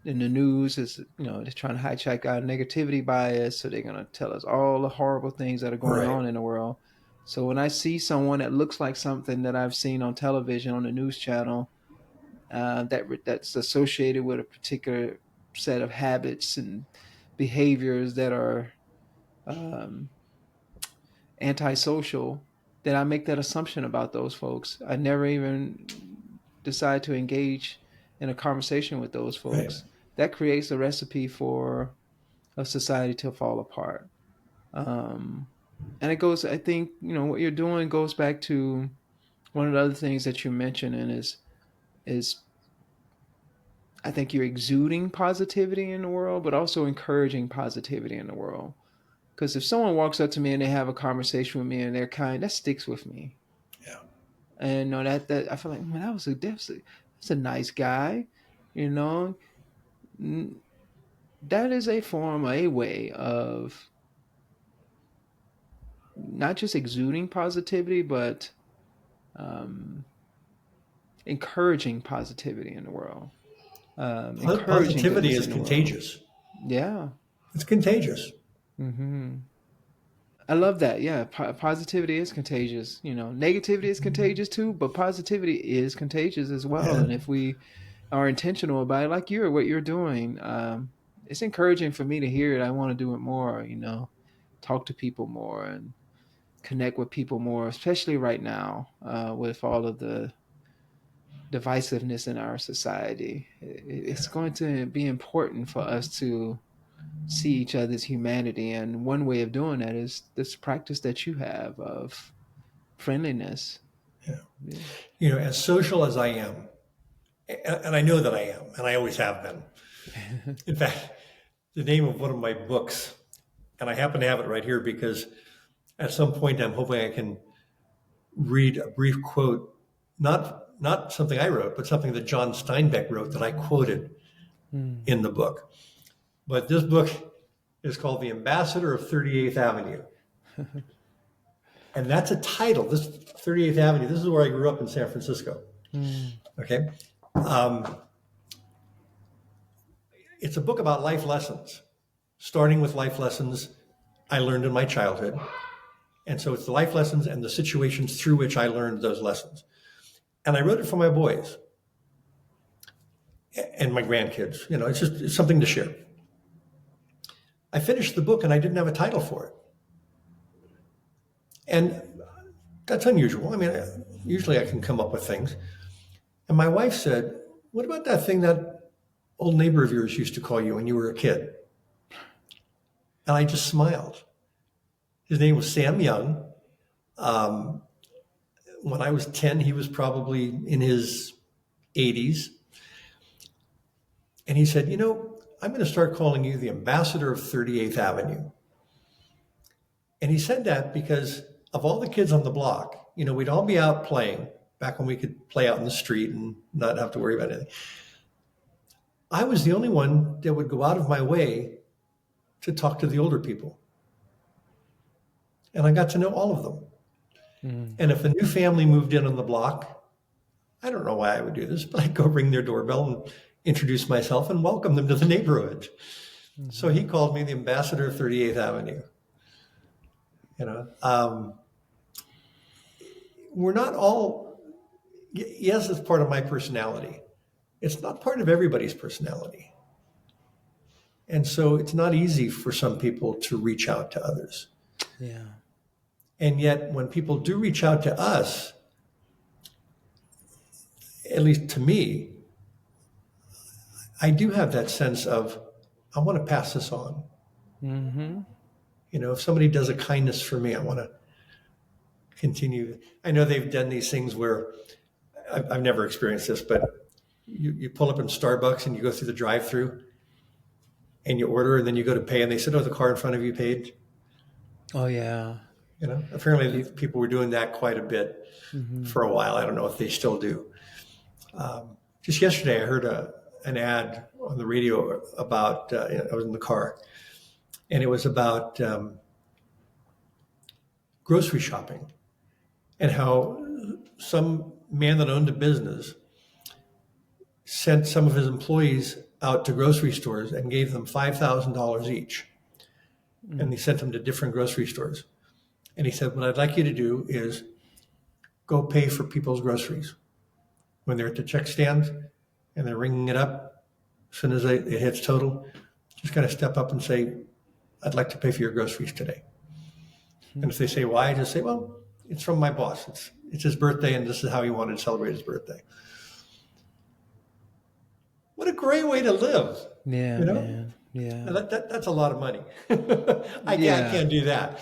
in the news, is they're trying to hijack our negativity bias, so they're gonna tell us all the horrible things that are going Right. on in the world. So when I see someone that looks like something that I've seen on television on the news channel, that's associated with a particular set of habits and behaviors that are um, antisocial, then I make that assumption about those folks. I never even decide to engage in a conversation with those Right. folks. That creates a recipe for a society to fall apart. Um, and it goes, I think, what you're doing goes back to one of the other things that you mentioned, and is I think you're exuding positivity in the world, but also encouraging positivity in the world. Because if someone walks up to me and they have a conversation with me and they're kind, that sticks with me. Yeah. And that I feel like, man, that's a nice guy. You know, that is a way of not just exuding positivity, but um, encouraging positivity in the world, encouraging Positivity goodness is in the world. contagious. Yeah. It's contagious. Hmm. I love that. Yeah, positivity is contagious. Negativity is contagious too, but positivity is contagious as well. Yeah. And if we are intentional about it, like what you're doing, it's encouraging for me to hear it. I want to do it more. Talk to people more and connect with people more, especially right now with all of the divisiveness in our society. It's going to be important for us to see each other's humanity. And one way of doing that is this practice that you have of friendliness. Yeah. Yeah. As social as I am, and I know that I am, and I always have been. In fact, the name of one of my books, and I happen to have it right here because at some point I'm hoping I can read a brief quote, not something I wrote, but something that John Steinbeck wrote that I quoted Mm. in the book. But this book is called The Ambassador of 38th Avenue. And that's a title, this 38th Avenue. This is where I grew up in San Francisco. Mm. Okay. Um, it's a book about life lessons, starting with life lessons I learned in my childhood. And so it's the life lessons and the situations through which I learned those lessons. And I wrote it for my boys and my grandkids. It's something to share. I finished the book and I didn't have a title for it. And that's unusual. I mean, usually I can come up with things. And my wife said, "What about that thing that old neighbor of yours used to call you when you were a kid?" And I just smiled. His name was Sam Young. Um, when I was 10, he was probably in his 80s. And he said, "I'm going to start calling you the ambassador of 38th Avenue." And he said that because of all the kids on the block, we'd all be out playing back when we could play out in the street and not have to worry about anything. I was the only one that would go out of my way to talk to the older people. And I got to know all of them. Mm. And if a new family moved in on the block, I don't know why I would do this, but I'd go ring their doorbell and introduce myself and welcome them to the neighborhood. Mm-hmm. So he called me the ambassador of 38th Avenue. We're not all, yes, it's part of my personality. It's not part of everybody's personality. And so it's not easy for some people to reach out to others. Yeah. And yet, when people do reach out to us, at least to me, I do have that sense of, I want to pass this on. Mm-hmm. If somebody does a kindness for me, I want to continue. I know they've done these things where I've never experienced this, but you pull up in Starbucks and you go through the drive-through and you order and then you go to pay and they said, "Oh, the car in front of you paid." Oh, yeah. Apparently people were doing that quite a bit Mm-hmm. for a while. I don't know if they still do. Just yesterday, I heard an ad on the radio about, I was in the car, and it was about grocery shopping and how some man that owned a business sent some of his employees out to grocery stores and gave them $5,000 each. Mm-hmm. And he sent them to different grocery stores. And he said, "What I'd like you to do is go pay for people's groceries. When they're at the check stand and they're ringing it up, as soon as it hits total, just kind of step up and say, 'I'd like to pay for your groceries today.'" And if they say why, just say, "Well, it's from my boss. It's his birthday and this is how he wanted to celebrate his birthday." What a great way to live. Yeah, you know? man. Yeah. That's a lot of money. I Yeah. can't do that.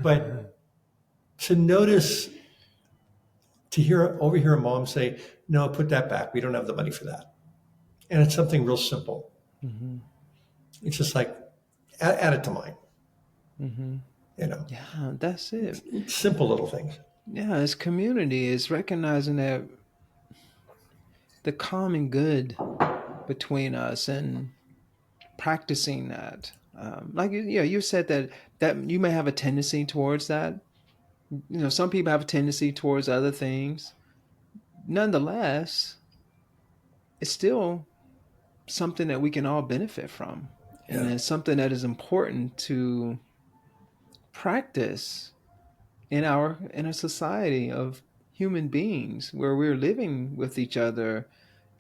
But to notice, to overhear a mom say, "No, put that back. We don't have the money for that." And it's something real simple. Mm-hmm. It's just like, add it to mine. Mm-hmm. Yeah, that's it. It's simple little things. Yeah, it's community. It's recognizing that the common good between us and practicing that. You said that you may have a tendency towards that. Some people have a tendency towards other things. Nonetheless, it's still something that we can all benefit from. And Yeah. it's something that is important to practice in a society of human beings where we're living with each other,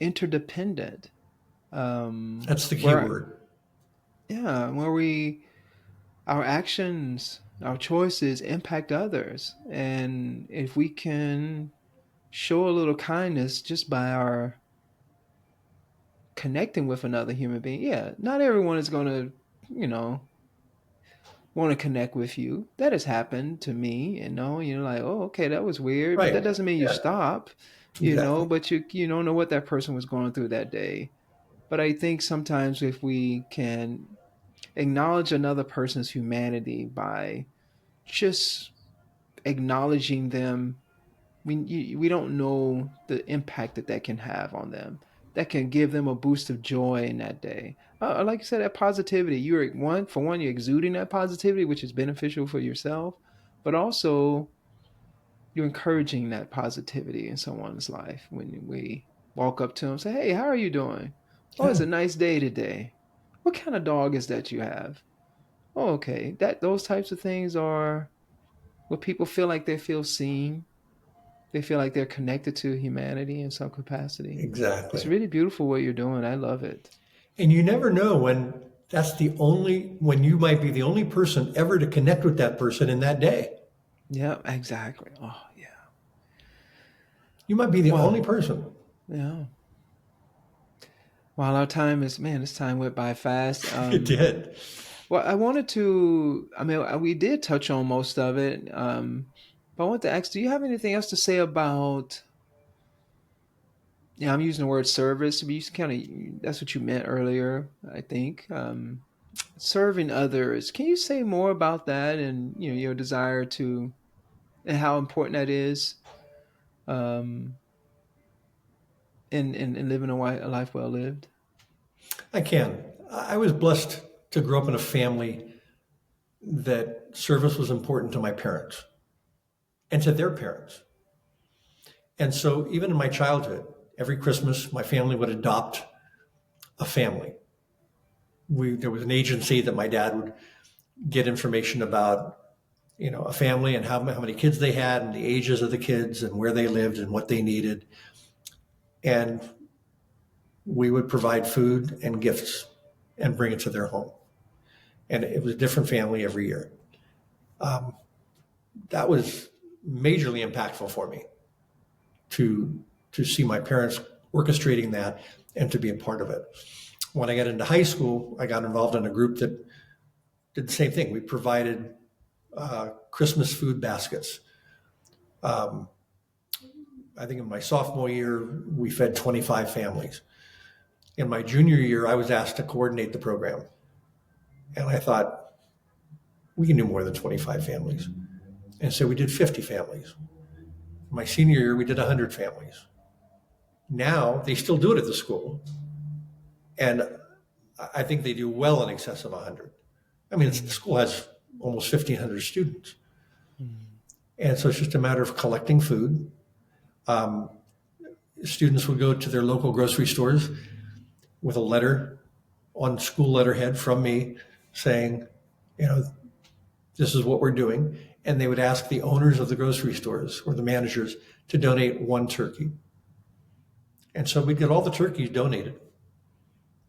interdependent. That's the key Where word. yeah, where we our actions, our choices impact others, and if we can show a little kindness just by our connecting with another human being, yeah, not everyone is going to, you know, want to connect with you. That has happened to me, you're like, oh, okay, that was weird, but that Right. doesn't mean you Yeah, stop, exactly. but you don't know what that person was going through that day. But I think sometimes if we can acknowledge another person's humanity by just acknowledging them, we don't know the impact that can have on them. That can give them a boost of joy in that day. Like you said, that positivity. You're you're exuding that positivity, which is beneficial for yourself, but also you're encouraging that positivity in someone's life when we walk up to them, say, "Hey, how are you doing? Oh, it's Yeah, a nice day today. What kind of dog is that you have? Oh, okay." Those types of things are what people feel like they feel seen, they feel like they're connected to humanity in some capacity. It's exactly. really beautiful what you're doing. I love it. And you never know when you might be the only person ever to connect with that person in that day. Yeah, exactly. Oh, yeah. You might be the only Well, person. yeah. While our time is, man, this time went by fast. It did. Well, I wanted to, I mean, we did touch on most of it. But I want to ask, do you have anything else to say about, yeah, I'm using the word service, but you kind of, that's what you meant earlier, I think. Serving others. Can you say more about that and, your desire to, and how important that is um, in living a life well lived? I can. I was blessed to grow up in a family that service was important to my parents and to their parents. And so, even in my childhood, every Christmas, my family would adopt a family. There was an agency that my dad would get information about, a family and how many kids they had and the ages of the kids and where they lived and what they needed. And we would provide food and gifts and bring it to their home. And it was a different family every year. Um, that was majorly impactful for me to see my parents orchestrating that and to be a part of it. When I got into high school, I got involved in a group that did the same thing. We provided Christmas food baskets. Um, I think in my sophomore year, we fed 25 families. In my junior year, I was asked to coordinate the program. And I thought, we can do more than 25 families. And so we did 50 families. My senior year, we did 100 families. Now they still do it at the school. And I think they do well in excess of 100. I mean, the Mm, school has almost 1,500 students. mm, And so it's just a matter of collecting food. Um, Students would go to their local grocery stores with a letter on school letterhead from me saying, you know, this is what we're doing. And they would ask the owners of the grocery stores or the managers to donate one turkey. And so we'd get all the turkeys donated.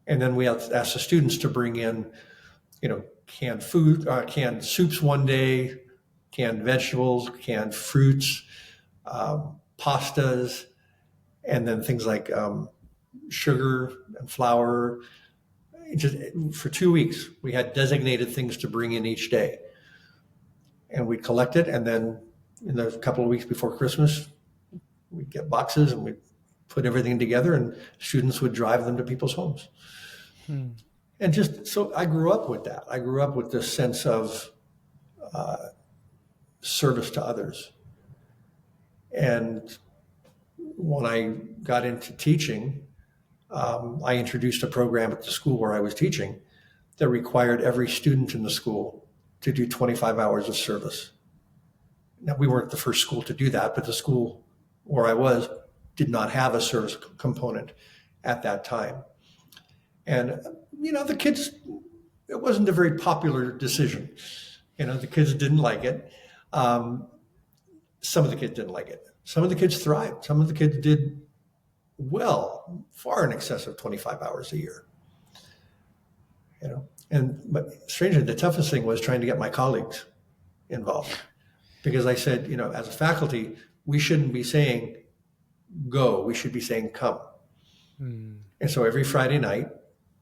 And then we asked the students to bring in, canned food, canned soups one day, canned vegetables, canned fruits, pastas, and then things like sugar and flour. Just for 2 weeks, we had designated things to bring in each day, and we'd collect it. And then in the couple of weeks before Christmas, we'd get boxes and we'd put everything together, and students would drive them to people's homes. mm, And just so I grew up with that. I grew up with this sense of service to others. And when I got into teaching, I introduced a program at the school where I was teaching that required every student in the school to do 25 hours of service. Now, we weren't the first school to do that, but the school where I was did not have a service component at that time. And, the kids, it wasn't a very popular decision. The kids didn't like it. Um, some of the kids didn't like it. Some of the kids thrived. Some of the kids did well, far in excess of 25 hours a year. But strangely, the toughest thing was trying to get my colleagues involved, because I said, as a faculty, we shouldn't be saying go, we should be saying come. And so every Friday night,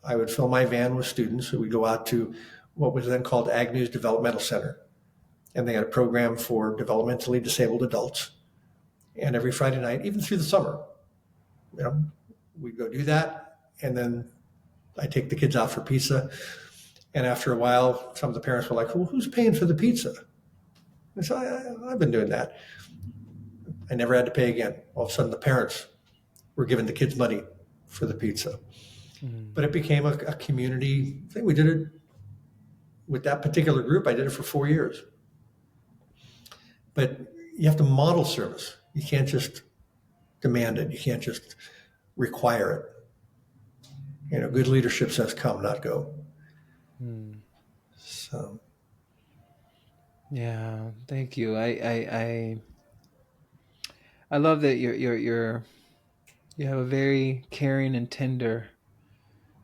I would fill my van with students who would go out to what was then called Agnew's Developmental Center. And they had a program for developmentally disabled adults. And every Friday night, even through the summer, we'd go do that. And then I take the kids out for pizza. And after a while, some of the parents were like, well, who's paying for the pizza? And so I've been doing that. I never had to pay again. All of a sudden, the parents were giving the kids money for the pizza. But it became a community thing. We did it with that particular group. I did it for 4 years. But you have to model service. You can't just demand it. You can't just require it. Good leadership says come, not go. So. Yeah, thank you. I love that you have a very caring and tender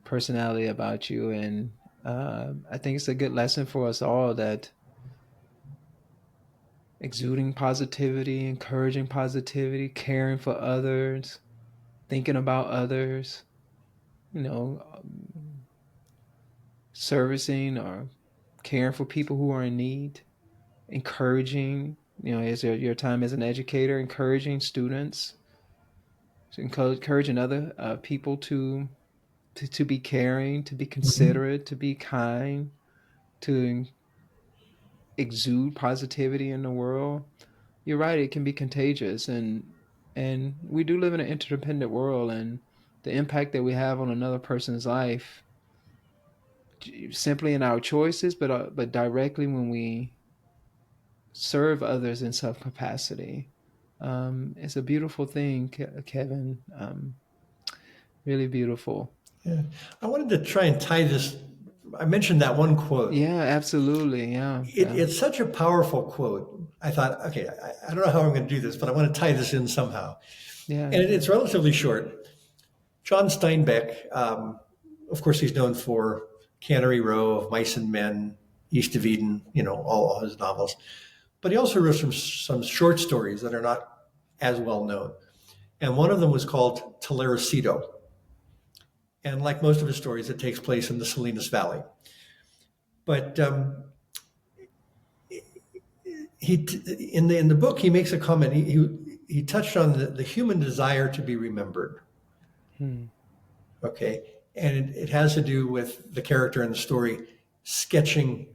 personality about you, and I think it's a good lesson for us all that exuding positivity, encouraging positivity, caring for others, thinking about others, servicing or caring for people who are in need, encouraging, as your time as an educator, encouraging students, encouraging other people to be caring, to be considerate, to be kind, to exude positivity in the world. You're right, it can be contagious, and we do live in an interdependent world, and the impact that we have on another person's life simply in our choices, but directly when we serve others in some capacity. It's a beautiful thing, Kevin. Really beautiful. Yeah. I wanted to try and tie this. I mentioned that one quote. Yeah, absolutely. Yeah. It's such a powerful quote. I thought, okay, I don't know how I'm going to do this, but I want to tie this in somehow. Yeah. And it's relatively short. John Steinbeck, of course, he's known for Cannery Row, Of Mice and Men, East of Eden, all his novels. But he also wrote some short stories that are not as well known. And one of them was called Telericido. And like most of his stories, it takes place in the Salinas Valley. But in the book, he makes a comment. He touched on the human desire to be remembered. Okay, and it has to do with the character in the story sketching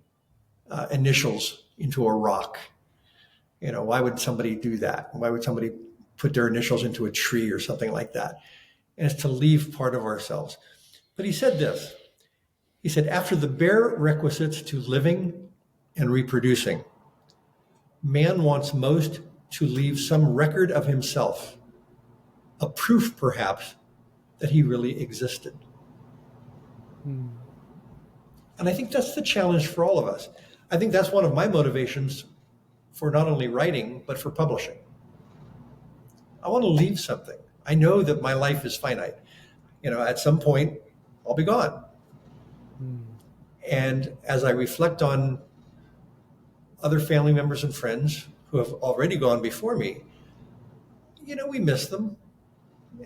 initials into a rock. Why would somebody do that? Why would somebody put their initials into a tree or something like that? And it's to leave part of ourselves. But he said this. He said, after the bare requisites to living and reproducing, man wants most to leave some record of himself, a proof perhaps that he really existed. And I think that's the challenge for all of us. I think that's one of my motivations for not only writing, but for publishing. I want to leave something. I know that my life is finite. At some point, I'll be gone. And as I reflect on other family members and friends who have already gone before me, we miss them.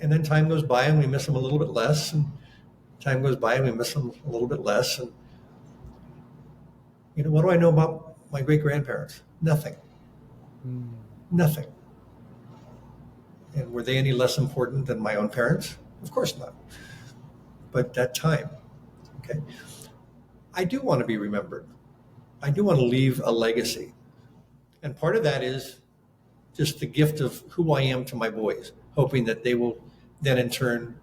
And then time goes by and we miss them a little bit less. And time goes by and we miss them a little bit less. And, what do I know about my great-grandparents? Nothing. Nothing. And were they any less important than my own parents? Of course not. But that time, okay, I do want to be remembered. I do want to leave a legacy. And part of that is just the gift of who I am to my boys, hoping that they will then in turn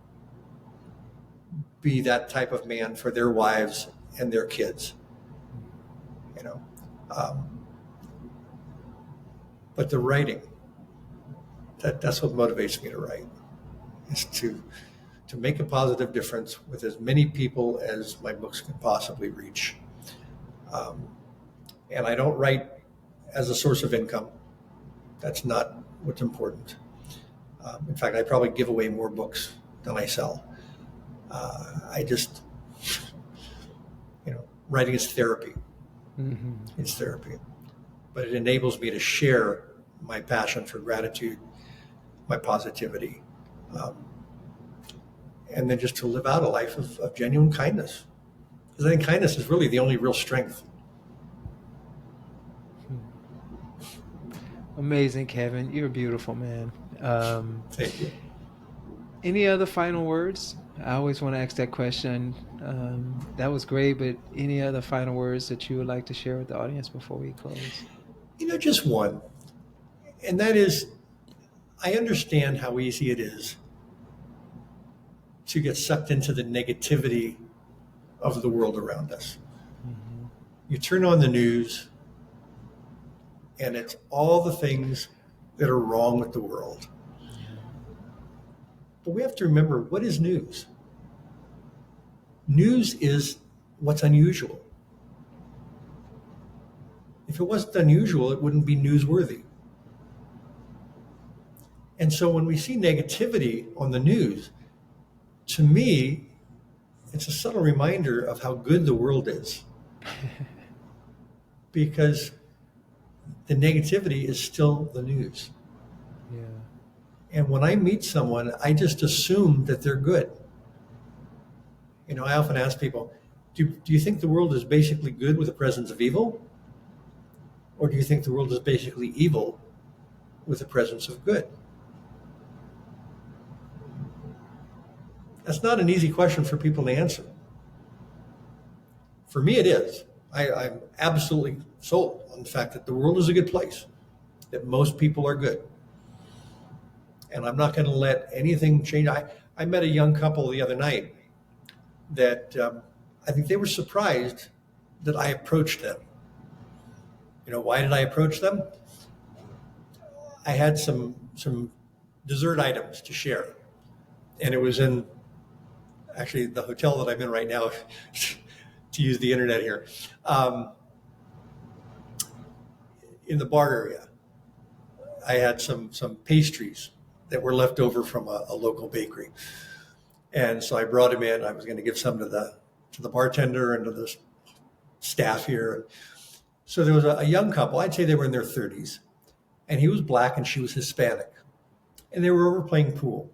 be that type of man for their wives and their kids. But the writing, that's what motivates me to write, is to make a positive difference with as many people as my books can possibly reach. And I don't write as a source of income. That's not what's important. In fact, I probably give away more books than I sell. I just, writing is therapy. Mm-hmm. It's therapy. But it enables me to share my passion for gratitude, my positivity, and then just to live out a life of genuine kindness. Because I think kindness is really the only real strength. Amazing, Kevin. You're beautiful, man. Thank you. Any other final words? I always want to ask that question. That was great, but any other final words that you would like to share with the audience before we close? Just one. And that is, I understand how easy it is to get sucked into the negativity of the world around us. Mm-hmm. You turn on the news, and it's all the things that are wrong with the world. But we have to remember, what is news? News is what's unusual. If it wasn't unusual, it wouldn't be newsworthy. And so when we see negativity on the news, to me, it's a subtle reminder of how good the world is. Because the negativity is still the news. Yeah. And when I meet someone, I just assume that they're good. I often ask people, do you think the world is basically good with the presence of evil? Or do you think the world is basically evil with the presence of good? That's not an easy question for people to answer. For me, it is. I'm absolutely sold on the fact that the world is a good place, that most people are good. And I'm not going to let anything change. I met a young couple the other night that I think they were surprised that I approached them. Why did I approach them? I had some dessert items to share. And it was in actually the hotel that I'm in right now, to use the internet here, in the bar area. I had some pastries that were left over from a local bakery. And so I brought them in. I was going to give some to the bartender and to the staff here. So there was a young couple, I'd say they were in their 30s, and he was black and she was Hispanic. And they were over playing pool.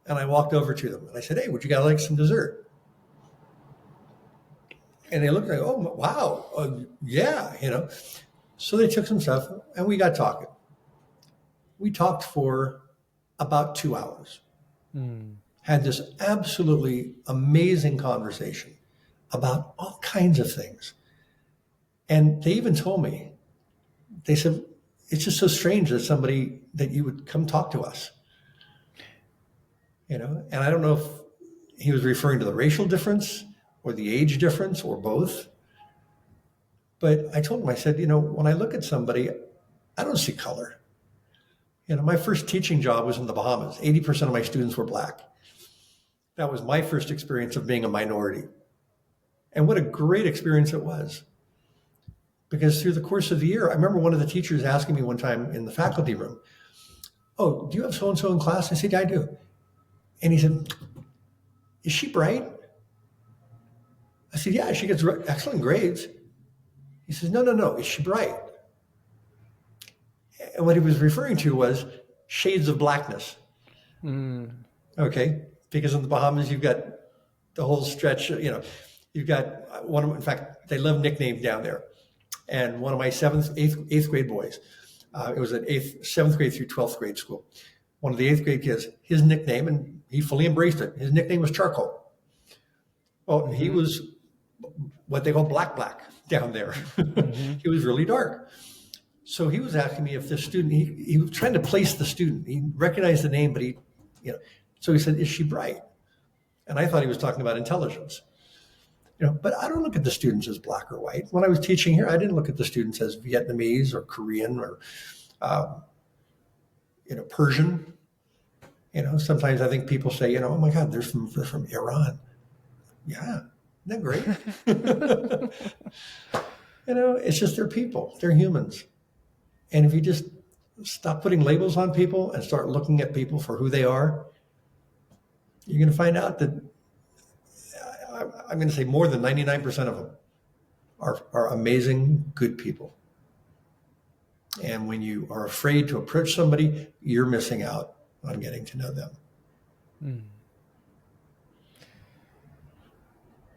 And I walked over to them and I said, "Hey, would you guys like some dessert?" And they looked like, "Oh, wow, yeah, So they took some stuff and we got talking. We talked for about 2 hours. Had this absolutely amazing conversation about all kinds of things. And they even told me, they said, "It's just so strange that somebody that you would come talk to us." And I don't know if he was referring to the racial difference or the age difference or both. But I told him, I said, when I look at somebody, I don't see color. My first teaching job was in the Bahamas. 80% of my students were black. That was my first experience of being a minority. And what a great experience it was. Because through the course of the year, I remember one of the teachers asking me one time in the faculty room, "Oh, do you have so-and-so in class?" I said, "Yeah, I do." And he said, "Is she bright?" I said, "Yeah, she gets excellent grades." He says, No, is she bright?" And what he was referring to was shades of blackness. Okay, because in the Bahamas, you've got the whole stretch, you've got in fact, they love nicknames down there. And one of my eighth grade boys, it was an 7th grade through 12th grade school. One of the 8th grade kids, his nickname, and he fully embraced it, his nickname was Charcoal. Well, he was what they call black down there. He was really dark. So he was asking me if this student, he was trying to place the student. He recognized the name, but so he said, "Is she bright?" And I thought he was talking about intelligence. But I don't look at the students as black or white. When I was teaching here, I didn't look at the students as Vietnamese or Korean or, Persian. Sometimes I think people say, "Oh my God, they're from Iran." Yeah, isn't that great? It's just they're people, they're humans. And if you just stop putting labels on people and start looking at people for who they are, you're going to find out that I'm going to say more than 99% of them are amazing, good people. And when you are afraid to approach somebody, you're missing out on getting to know them. Mm.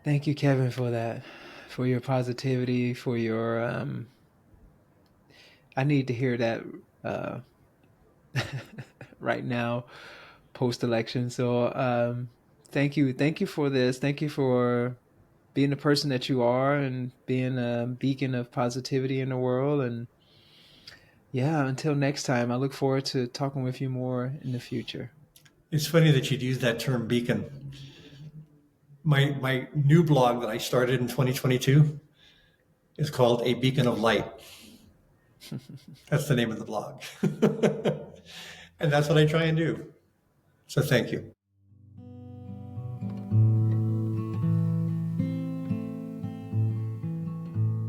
Thank you, Kevin, for that, for your positivity, for your. I need to hear that right now, post-election. So thank you for this. Thank you for being the person that you are and being a beacon of positivity in the world. And yeah, until next time, I look forward to talking with you more in the future. It's funny that you'd use that term beacon. My new blog that I started in 2022 is called A Beacon of Light. That's the name of the blog. And that's what I try and do. So thank you.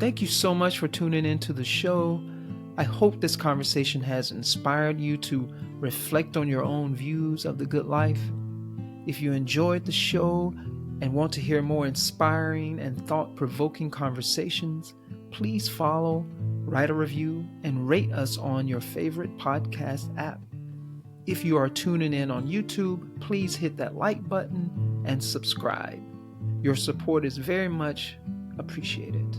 Thank you so much for tuning into the show. I hope this conversation has inspired you to reflect on your own views of the good life. If you enjoyed the show and want to hear more inspiring and thought-provoking conversations, please follow, write a review, and rate us on your favorite podcast app. If you are tuning in on YouTube, please hit that like button and subscribe. Your support is very much appreciated.